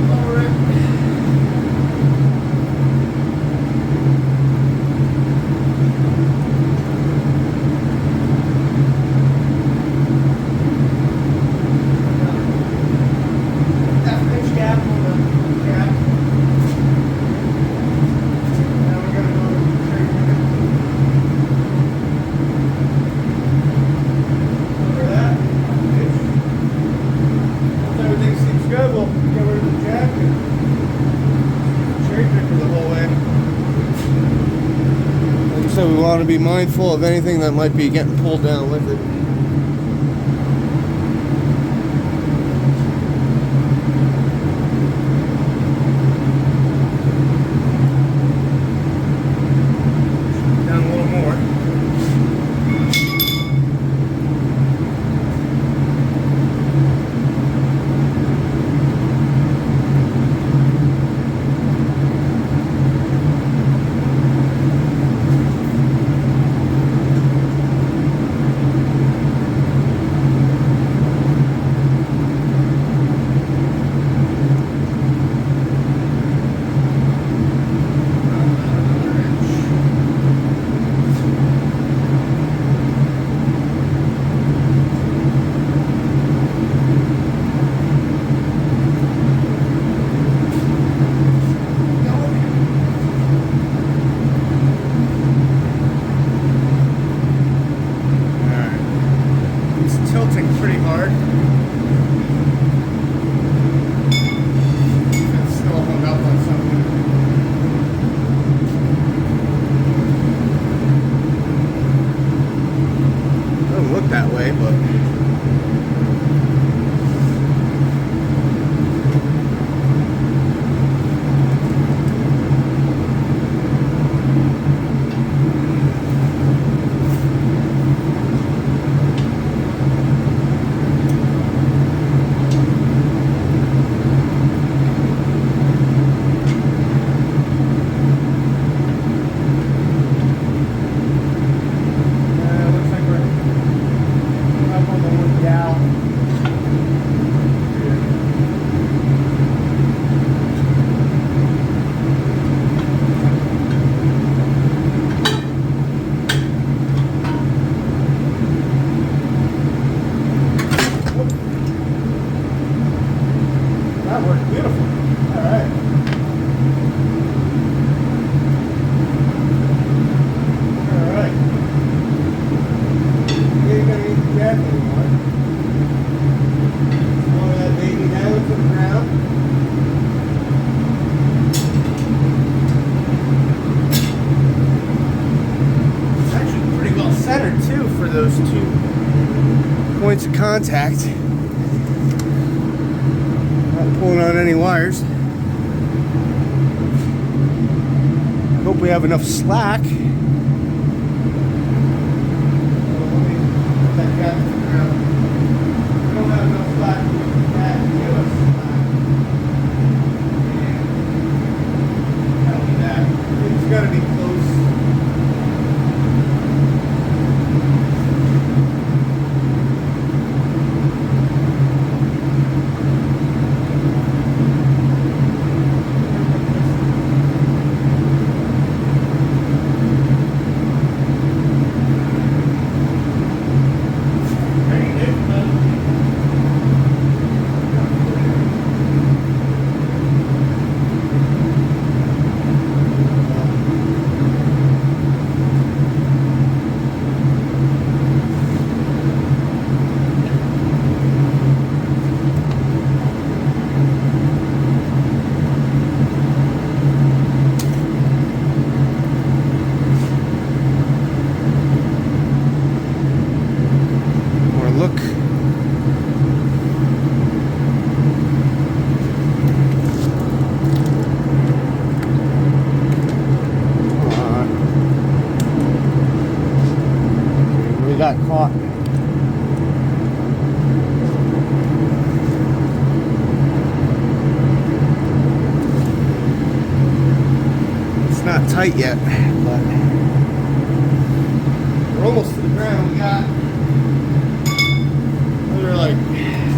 Lower it. be mindful of anything that might be getting pulled down with it. Down a little more. Tilting pretty hard. It's still hung up on something. Doesn't look that way, but that worked beautiful. All right. All right. You ain't gonna need the jack anymore. Lower that baby down to the ground. It's actually pretty well centered too for those 2 points of contact. Not pulling on any wires. Hope we have enough slack. Let me put that jack to the ground. We don't have enough slack to give us slack. That'll be that. It's got to be close. Got caught. It's not tight yet, but we're almost to the ground. We got another like inch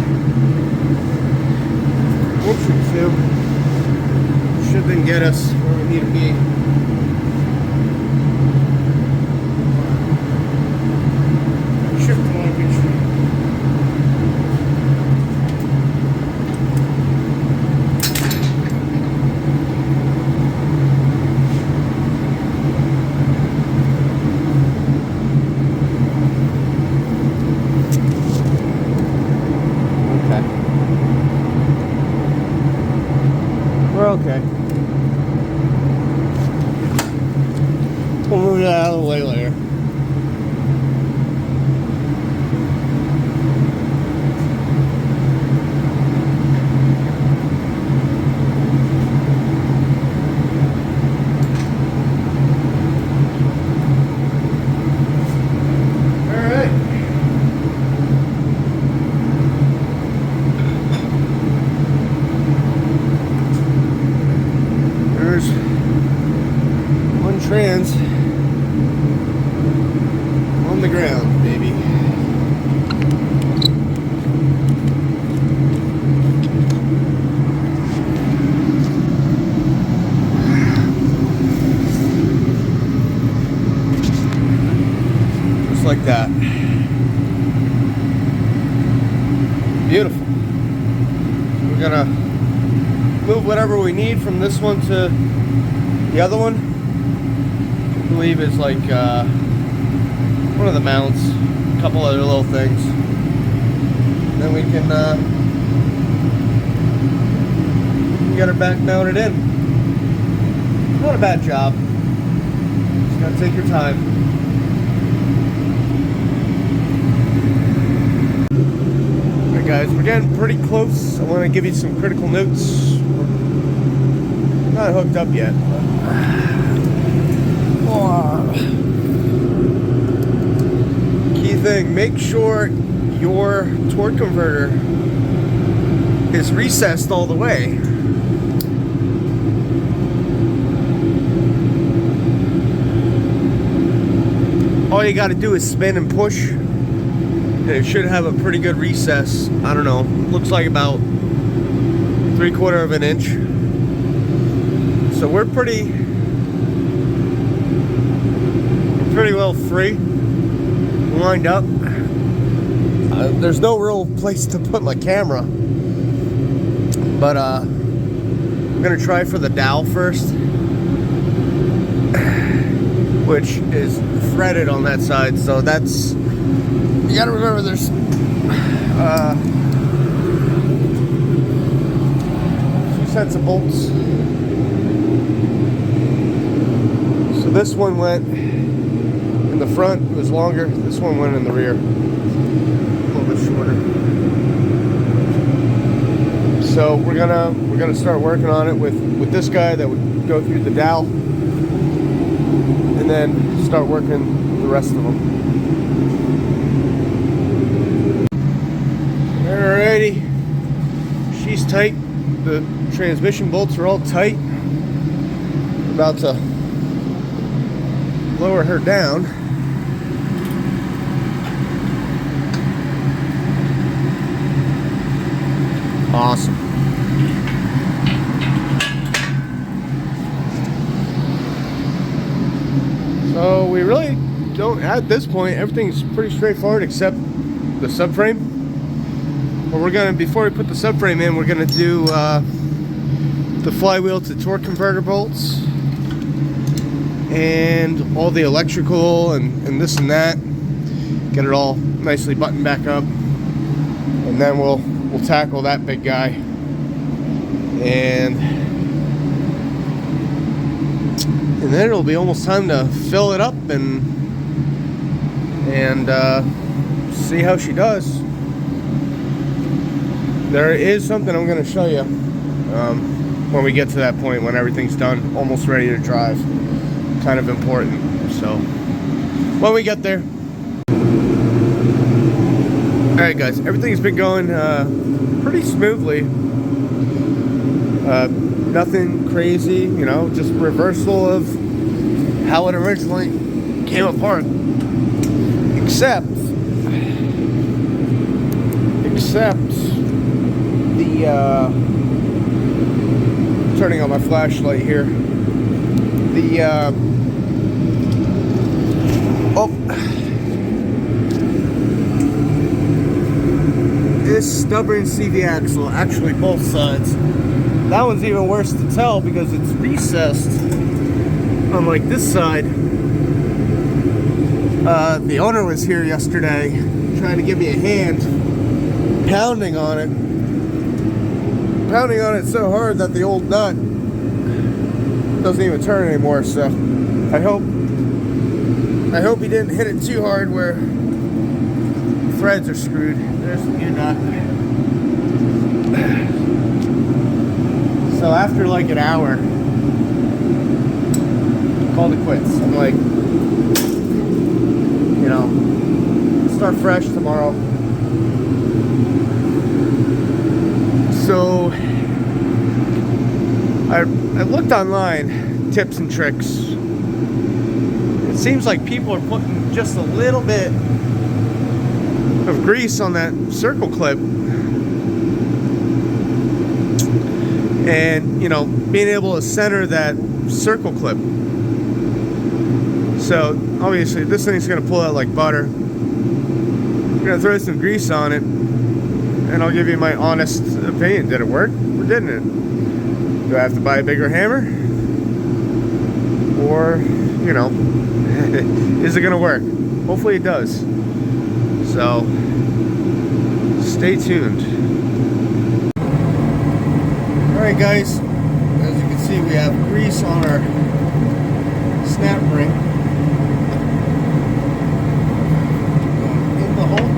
or 2. Should then get us where we need to be. We're okay. the ground, baby. Just like that. Beautiful. We're gonna move whatever we need from this one to the other one. I believe it's like one of the mounts, a couple other little things. Then we can get her back mounted in. Not a bad job. Just gotta take your time. Alright guys, we're getting pretty close. I want to give you some critical notes. We're not hooked up yet. Key thing, make sure your torque converter is recessed all the way. All you got to do is spin and push, and it should have a pretty good recess. I don't know, looks like about 3/4 of an inch. So we're pretty well free, lined up. There's no real place to put my camera, but I'm gonna try for the dowel first, which is threaded on that side. So that's, you gotta remember there's 2 sets of bolts. So this one went in the front, it was longer. This one went in the rear, a little bit shorter. So we're gonna start working on it with this guy that would go through the dowel, and then start working the rest of them. Alrighty, she's tight. The transmission bolts are all tight. We're about to lower her down. Awesome. So we really don't, at this point, everything's pretty straightforward except the subframe. But we're gonna, before we put the subframe in, we're gonna do the flywheel to torque converter bolts and all the electrical and this and that. Get it all nicely buttoned back up, and then we'll tackle that big guy. And then it'll be almost time to fill it up and see how she does. There is something I'm going to show you when we get to that point, when everything's done, almost ready to drive. Kind of important. So when we get there. Alright guys, everything's been going pretty smoothly. Nothing crazy, you know, just reversal of how it originally came apart. Except the turning on my flashlight here. This stubborn CV axle, actually both sides. That one's even worse to tell because it's recessed. Unlike this side. The owner was here yesterday trying to give me a hand, pounding on it so hard that the old nut doesn't even turn anymore. So I hope he didn't hit it too hard where the threads are screwed. There's the new nut. So after like an hour, I called it quits. I'm like, you know, start fresh tomorrow. So I looked online, tips and tricks. it seems like people are putting just a little bit of grease on that circle clip, and you know, being able to center that circle clip. So obviously this thing's gonna pull out like butter. I'm gonna throw some grease on it, and I'll give you my honest opinion. Did it work or didn't it? Do I have to buy a bigger hammer? Or, you know, is it gonna work? Hopefully it does. So stay tuned. Alright guys, as you can see, we have grease on our snap ring. In the hole.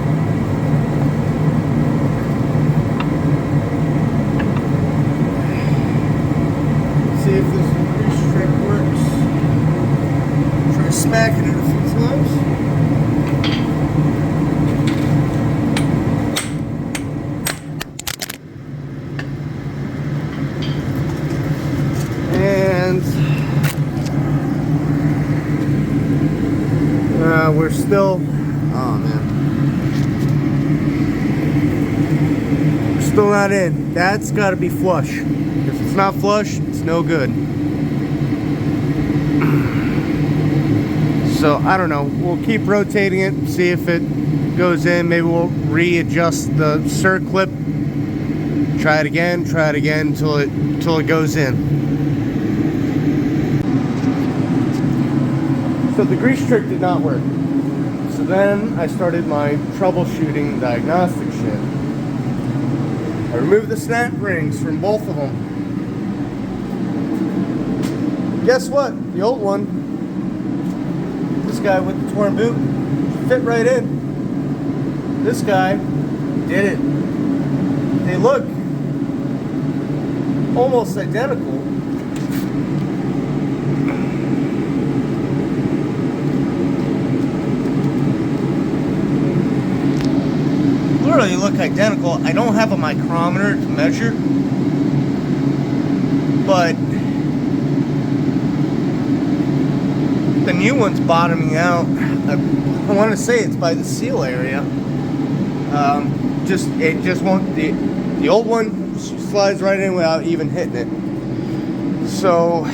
See if this grease trick works. Try smacking it a few times. And we're still, oh man, we're still not in. That's got to be flush. If it's not flush, it's no good. So I don't know. We'll keep rotating it, see if it goes in. Maybe we'll readjust the circlip. Try it again until it goes in. So the grease trick did not work. So then I started my troubleshooting diagnostic shit. I removed the snap rings from both of them. Guess what? The old one, this guy with the torn boot, fit right in. This guy did it. They look almost identical. Literally look identical. I don't have a micrometer to measure, but the new one's bottoming out. I want to say it's by the seal area. It just won't. The old one slides right in without even hitting it. So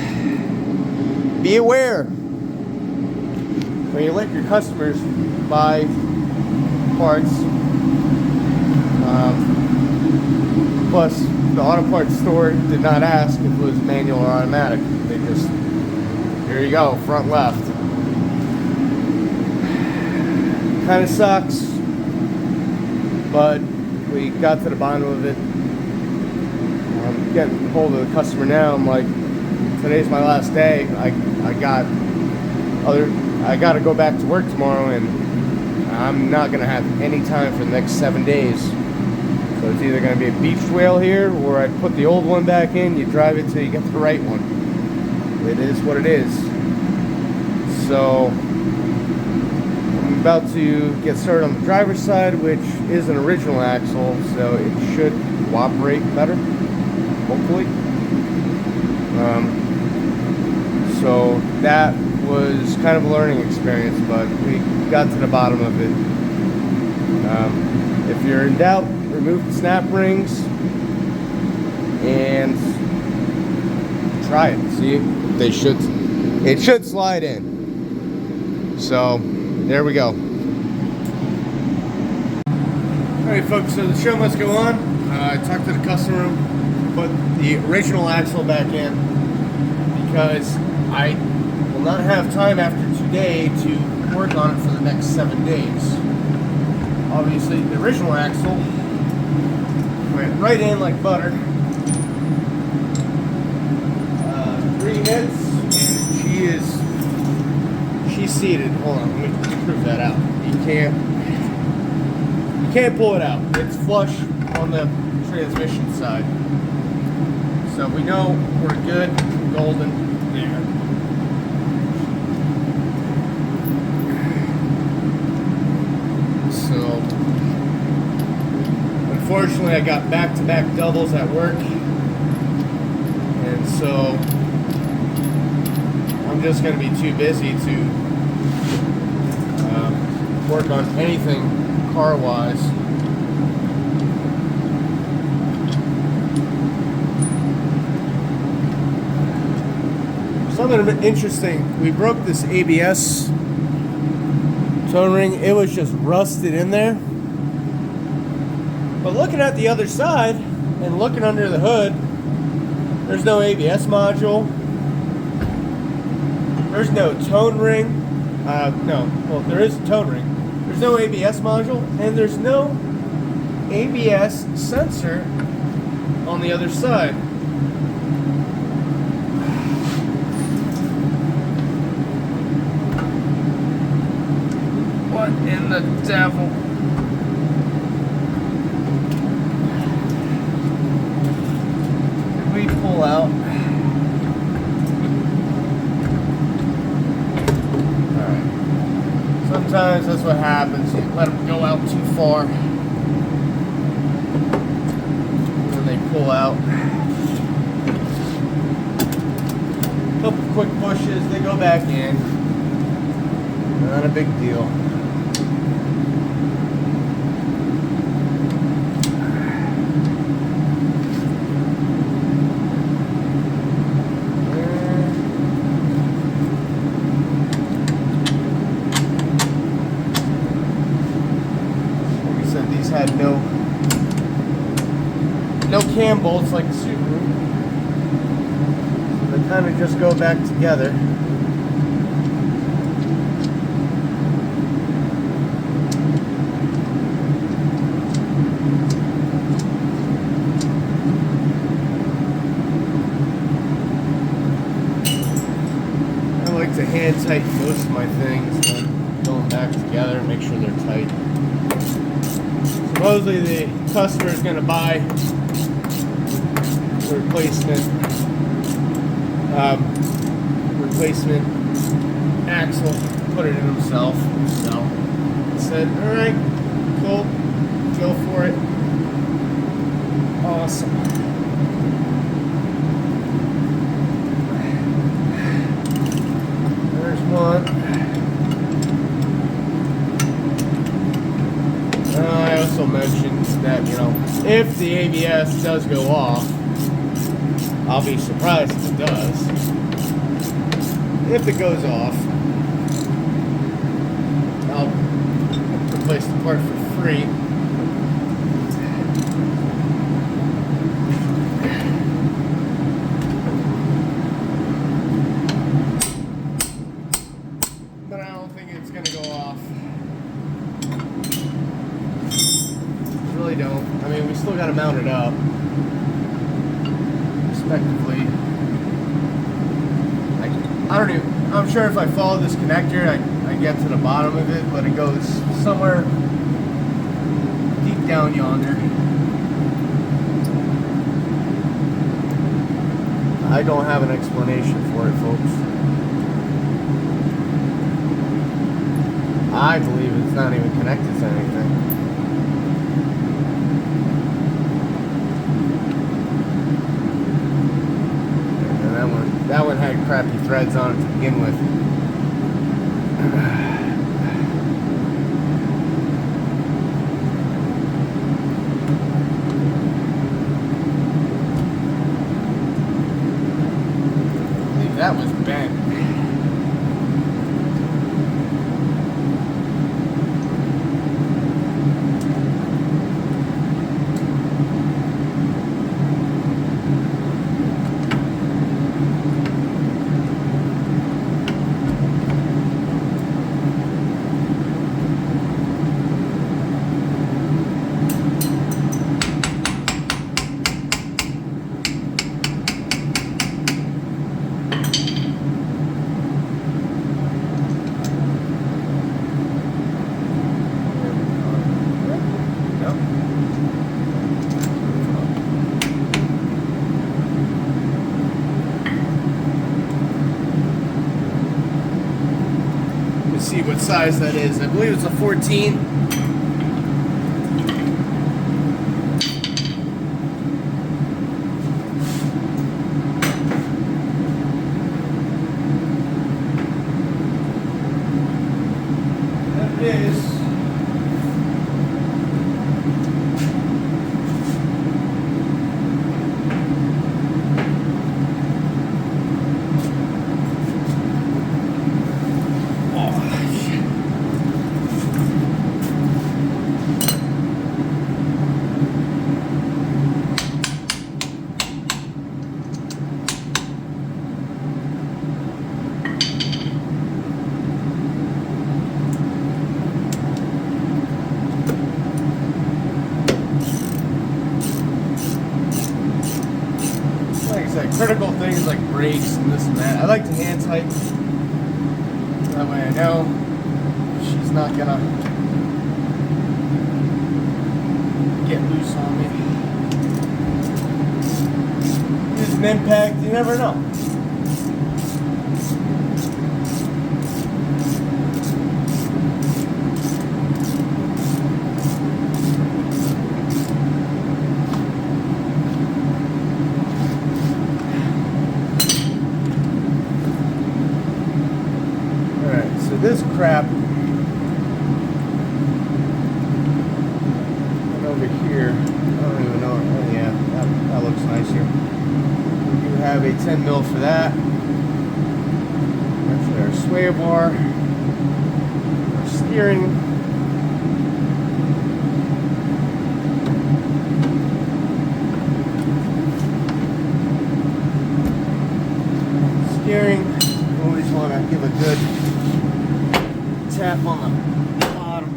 be aware when you let your customers buy parts. Plus, the auto parts store did not ask if it was manual or automatic. They just, here you go, front left. Kind of sucks, but we got to the bottom of it. I'm getting hold of the customer now. I'm like, today's my last day. I got to go back to work tomorrow, and I'm not gonna have any time for the next 7 days. So it's either gonna be a beached whale here, or I put the old one back in. You drive it till you get the right one. It is what it is. So I'm about to get started on the driver's side, which is an original axle, so it should cooperate better, hopefully. So that was kind of a learning experience, but we got to the bottom of it. If you're in doubt, remove the snap rings and try it. See, it should slide in. So there we go. Alright folks, so the show must go on. I talked to the customer, put the original axle back in because I will not have time after today to work on it for the next 7 days. Obviously, the original axle went right in like butter. 3 hits, and she's seated. Hold on, let me prove that out. You can't pull it out. It's flush on the transmission side. So we know we're good, golden there. So unfortunately I got back-to-back doubles at work, and so I'm just going to be too busy to work on anything car-wise. Something a bit interesting. We broke this ABS tone ring. It was just rusted in there. But looking at the other side and looking under the hood, there's no ABS module. There's no tone ring. Well, there is a tone ring. There's no ABS module, and there's no ABS sensor on the other side. What in the devil? Did we pull out? Alright. Sometimes that's what happens. You let them go out too far. And they pull out. Couple quick pushes, they go back in. Not a big deal. Had no cam bolts like the Subaru, so they kind of just go back together. I like to hand tighten most of my things, going back together and make sure they're tight. Supposedly the customer is going to buy the replacement axle, put it in himself. So I said, all right, cool, go for it. Awesome. There's one. I also mentioned that, if the ABS does go off, I'll be surprised if it does. If it goes off, I'll replace the part for free. But I don't think it's going to go off. Really don't. I mean, we still got to mount it up, respectively. I'm sure if I follow this connector, I get to the bottom of it, but it goes somewhere deep down yonder. I don't have an explanation for it, folks. I believe it's not even connected to anything. That one had crappy threads on it to begin with. I believe that was bent. See what size that is. I believe it's a 14. it is. Critical things like brakes and this and that, I like to hand tighten. That way I know she's not gonna get loose on me. There's an impact, you never know. This crap and over here, I don't even know. Oh yeah, that looks nice here. We do have a 10 mil for that. Actually, our sway bar, our steering, always want to give a good tap on the bottom,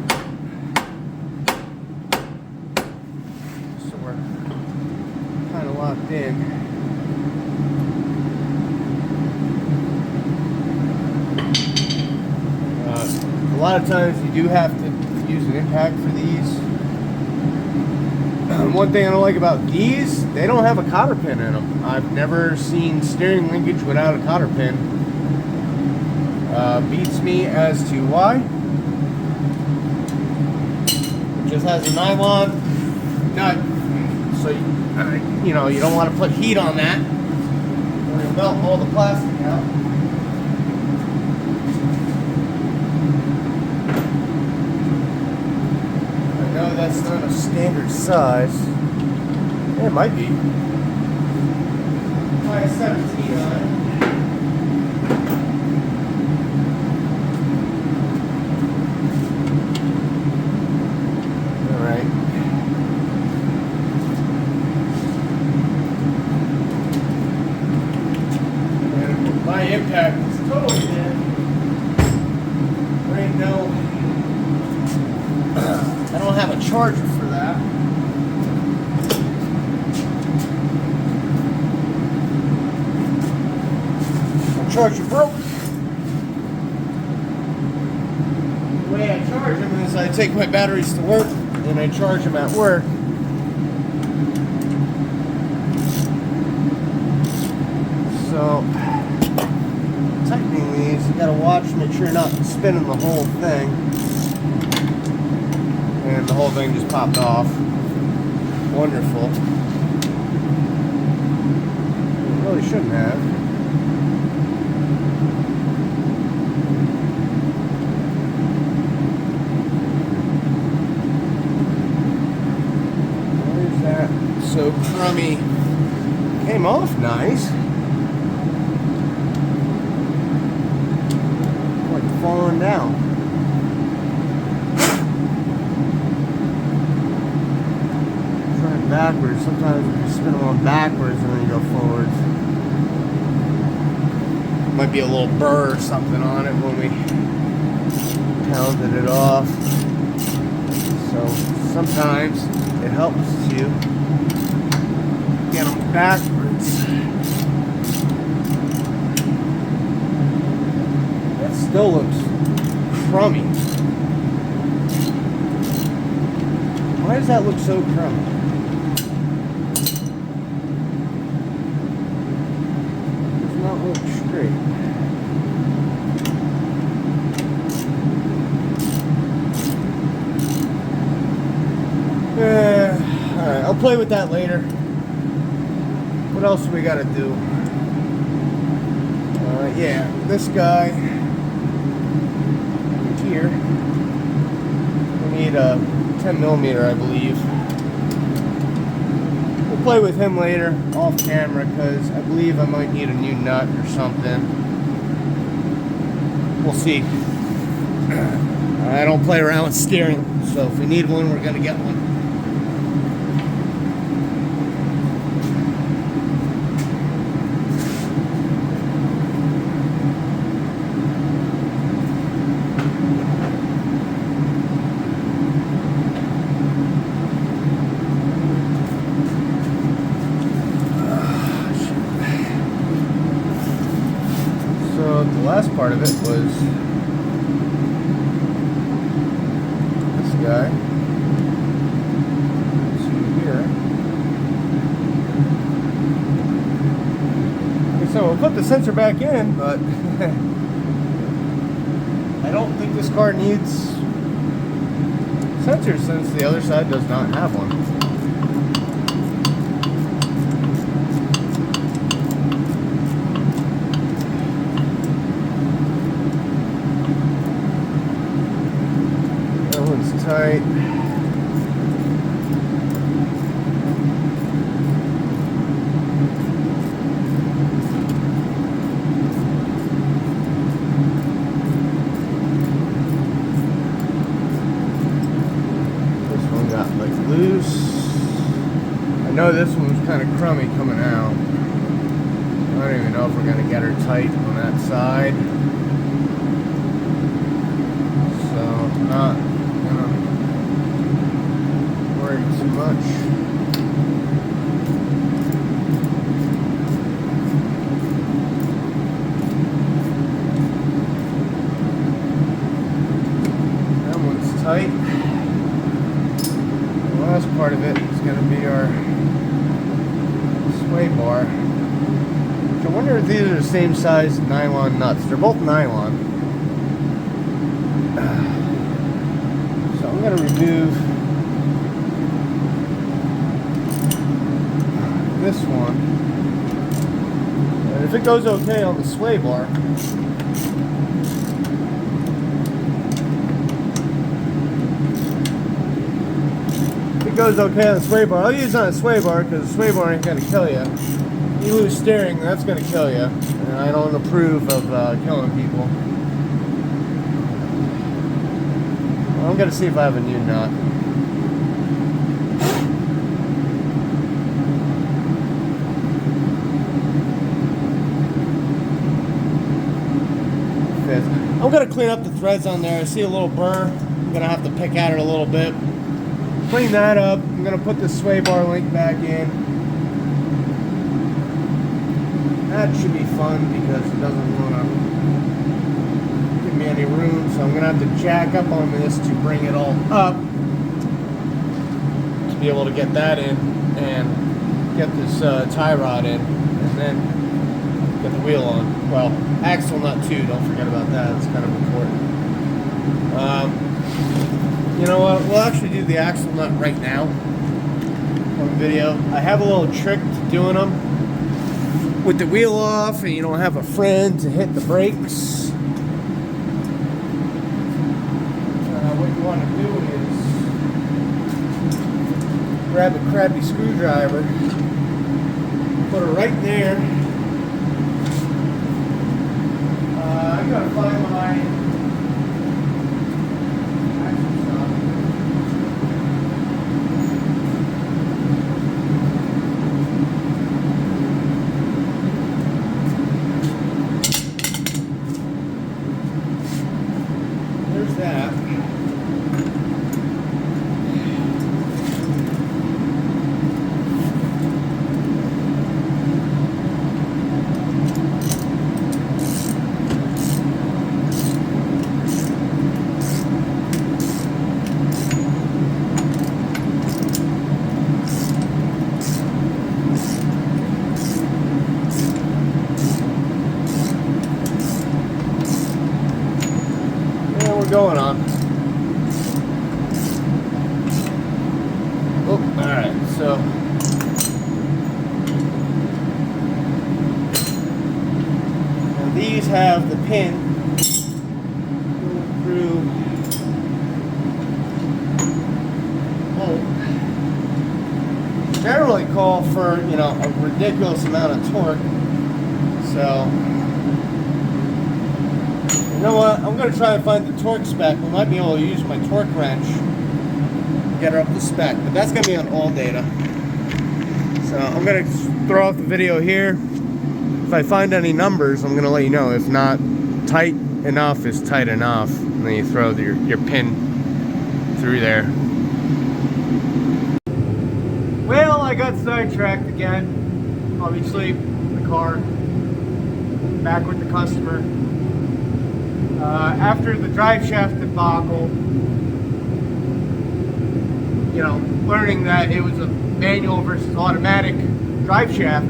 so we're kind of locked in. A lot of times you do have to use an impact for these. One thing I don't like about these, they don't have a cotter pin in them. I've never seen steering linkage without a cotter pin. Beats me as to why. It just has a nylon nut, so you know, you don't want to put heat on that, or you'll melt all the plastic out. I know that's not a standard size. It might be. Try a 17 on it. My impact is totally dead. There ain't no, I don't have a charger for that. My charger broke. The way I charge them is I take my batteries to work and I charge them at work. So, tightening these, you gotta watch, make sure you're not spinning the whole thing. And the whole thing just popped off. Wonderful. It really shouldn't have. Why is that so crummy? Came off nice. Falling down. Trying backwards. Sometimes you spin them on backwards and then you go forwards. Might be a little burr or something on it when we pounded it off. So sometimes it helps to get them backwards. Still looks crummy. Why does that look so crummy? It does not look straight. Alright, I'll play with that later. What else do we gotta do? Yeah, this guy here. need a 10 millimeter, I believe. We'll play with him later off camera because I believe I might need a new nut or something. We'll see. I don't play around with steering, so if we need one, we're gonna get one. So the last part of it was this guy. See here. Okay, so we'll put the sensor back in, but I don't think this car needs sensors since the other side does not have one. Tight. This one got like loose. I know this one was kind of crummy coming out. I don't even know if we're gonna get her tight on that side. So not too much. That one's tight. The last part of it is going to be our sway bar. I wonder if these are the same size nylon nuts. They're both nylon. So I'm going to remove this one, and if it goes okay on the sway bar, I'll use it on a sway bar because the sway bar ain't gonna kill you. You lose steering, that's gonna kill you, and I don't approve of killing people. Well, I'm gonna see if I have a new nut. I'm going to clean up the threads on there. I see a little burr. I'm going to have to pick at it a little bit. Clean that up. I'm going to put the sway bar link back in. That should be fun because it doesn't want to give me any room. So I'm going to have to jack up on this to bring it all up to be able to get that in and get this tie rod in. And then get the wheel on. Well, axle nut too, don't forget about that, it's kind of important. You know what, we'll actually do the axle nut right now on video. I have a little trick to doing them with the wheel off and you don't have a friend to hit the brakes. What you want to do is grab a crappy screwdriver, put her right there. I gotta find my axle stop. There's that. Going on. Oh, alright, so now these have the pin going through probably call for, you know, a ridiculous amount of torque. So, you know what? I'm going to try to find the torque spec. We might be able to use my torque wrench to get her up to spec, but that's going to be on ALLDATA. So I'm going to throw off the video here. If I find any numbers, I'm going to let you know. If not, tight enough is tight enough. And then you throw your pin through there. Well, I got sidetracked again. Obviously, the car. Back with the customer. After the drive shaft debacle, you know, learning that it was a manual versus automatic drive shaft,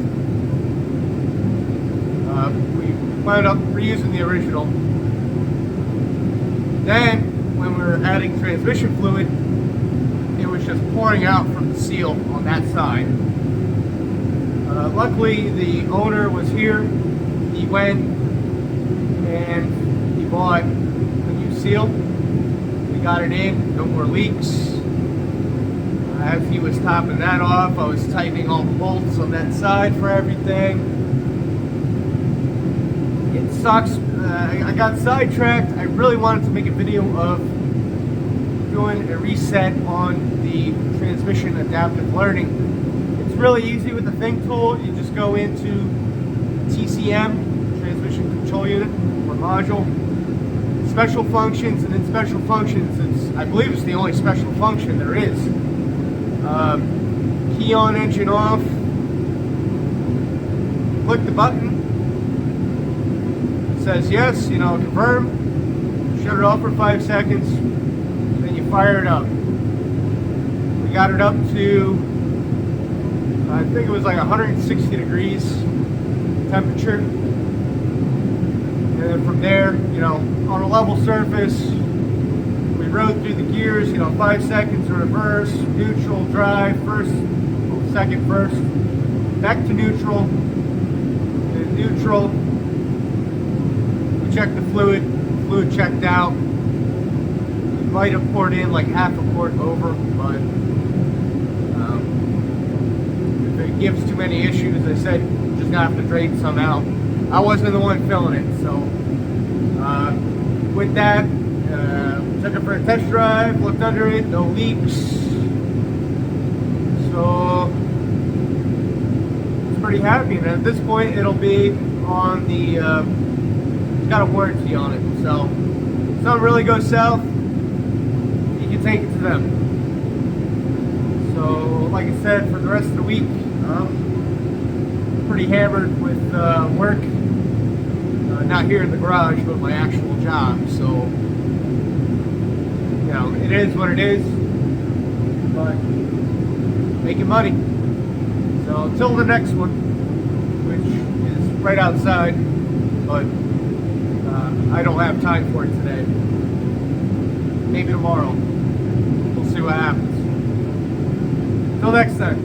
we wound up reusing the original. Then, when we were adding transmission fluid, it was just pouring out from the seal on that side. Luckily, the owner was here. He went and he bought a new seal. We got it in, no more leaks. As he was topping that off, I was tightening all the bolts on that side for everything. It sucks. I got sidetracked. I really wanted to make a video of doing a reset on the transmission adaptive learning. It's really easy with the Think tool. You just go into TCM, transmission control unit or module, special functions, and in special functions, I believe it's the only special function there is. Key on, engine off, click the button, it says yes, you know, confirm, shut it off for 5 seconds, then you fire it up. We got it up to, I think it was like 160 degrees temperature. And then from there, you know, on a level surface, we rode through the gears, you know, 5 seconds in reverse, neutral, drive, first, second, first, back to neutral, and neutral. We checked the fluid checked out. We might have poured in like half a quart over, but if it gives too many issues, I said, just gonna have to drain some out. I wasn't the one filling it, so with that, took it for a test drive, looked under it, no leaks. So it's pretty happy, and at this point it'll be on the it's got a warranty on it, so if something really goes south, you can take it to them. So like I said, for the rest of the week, pretty hammered with work, not here in the garage, but my actual job. So, you know, it is what it is, but making money. So until the next one, which is right outside, but I don't have time for it today. Maybe tomorrow. We'll see what happens. Till next time.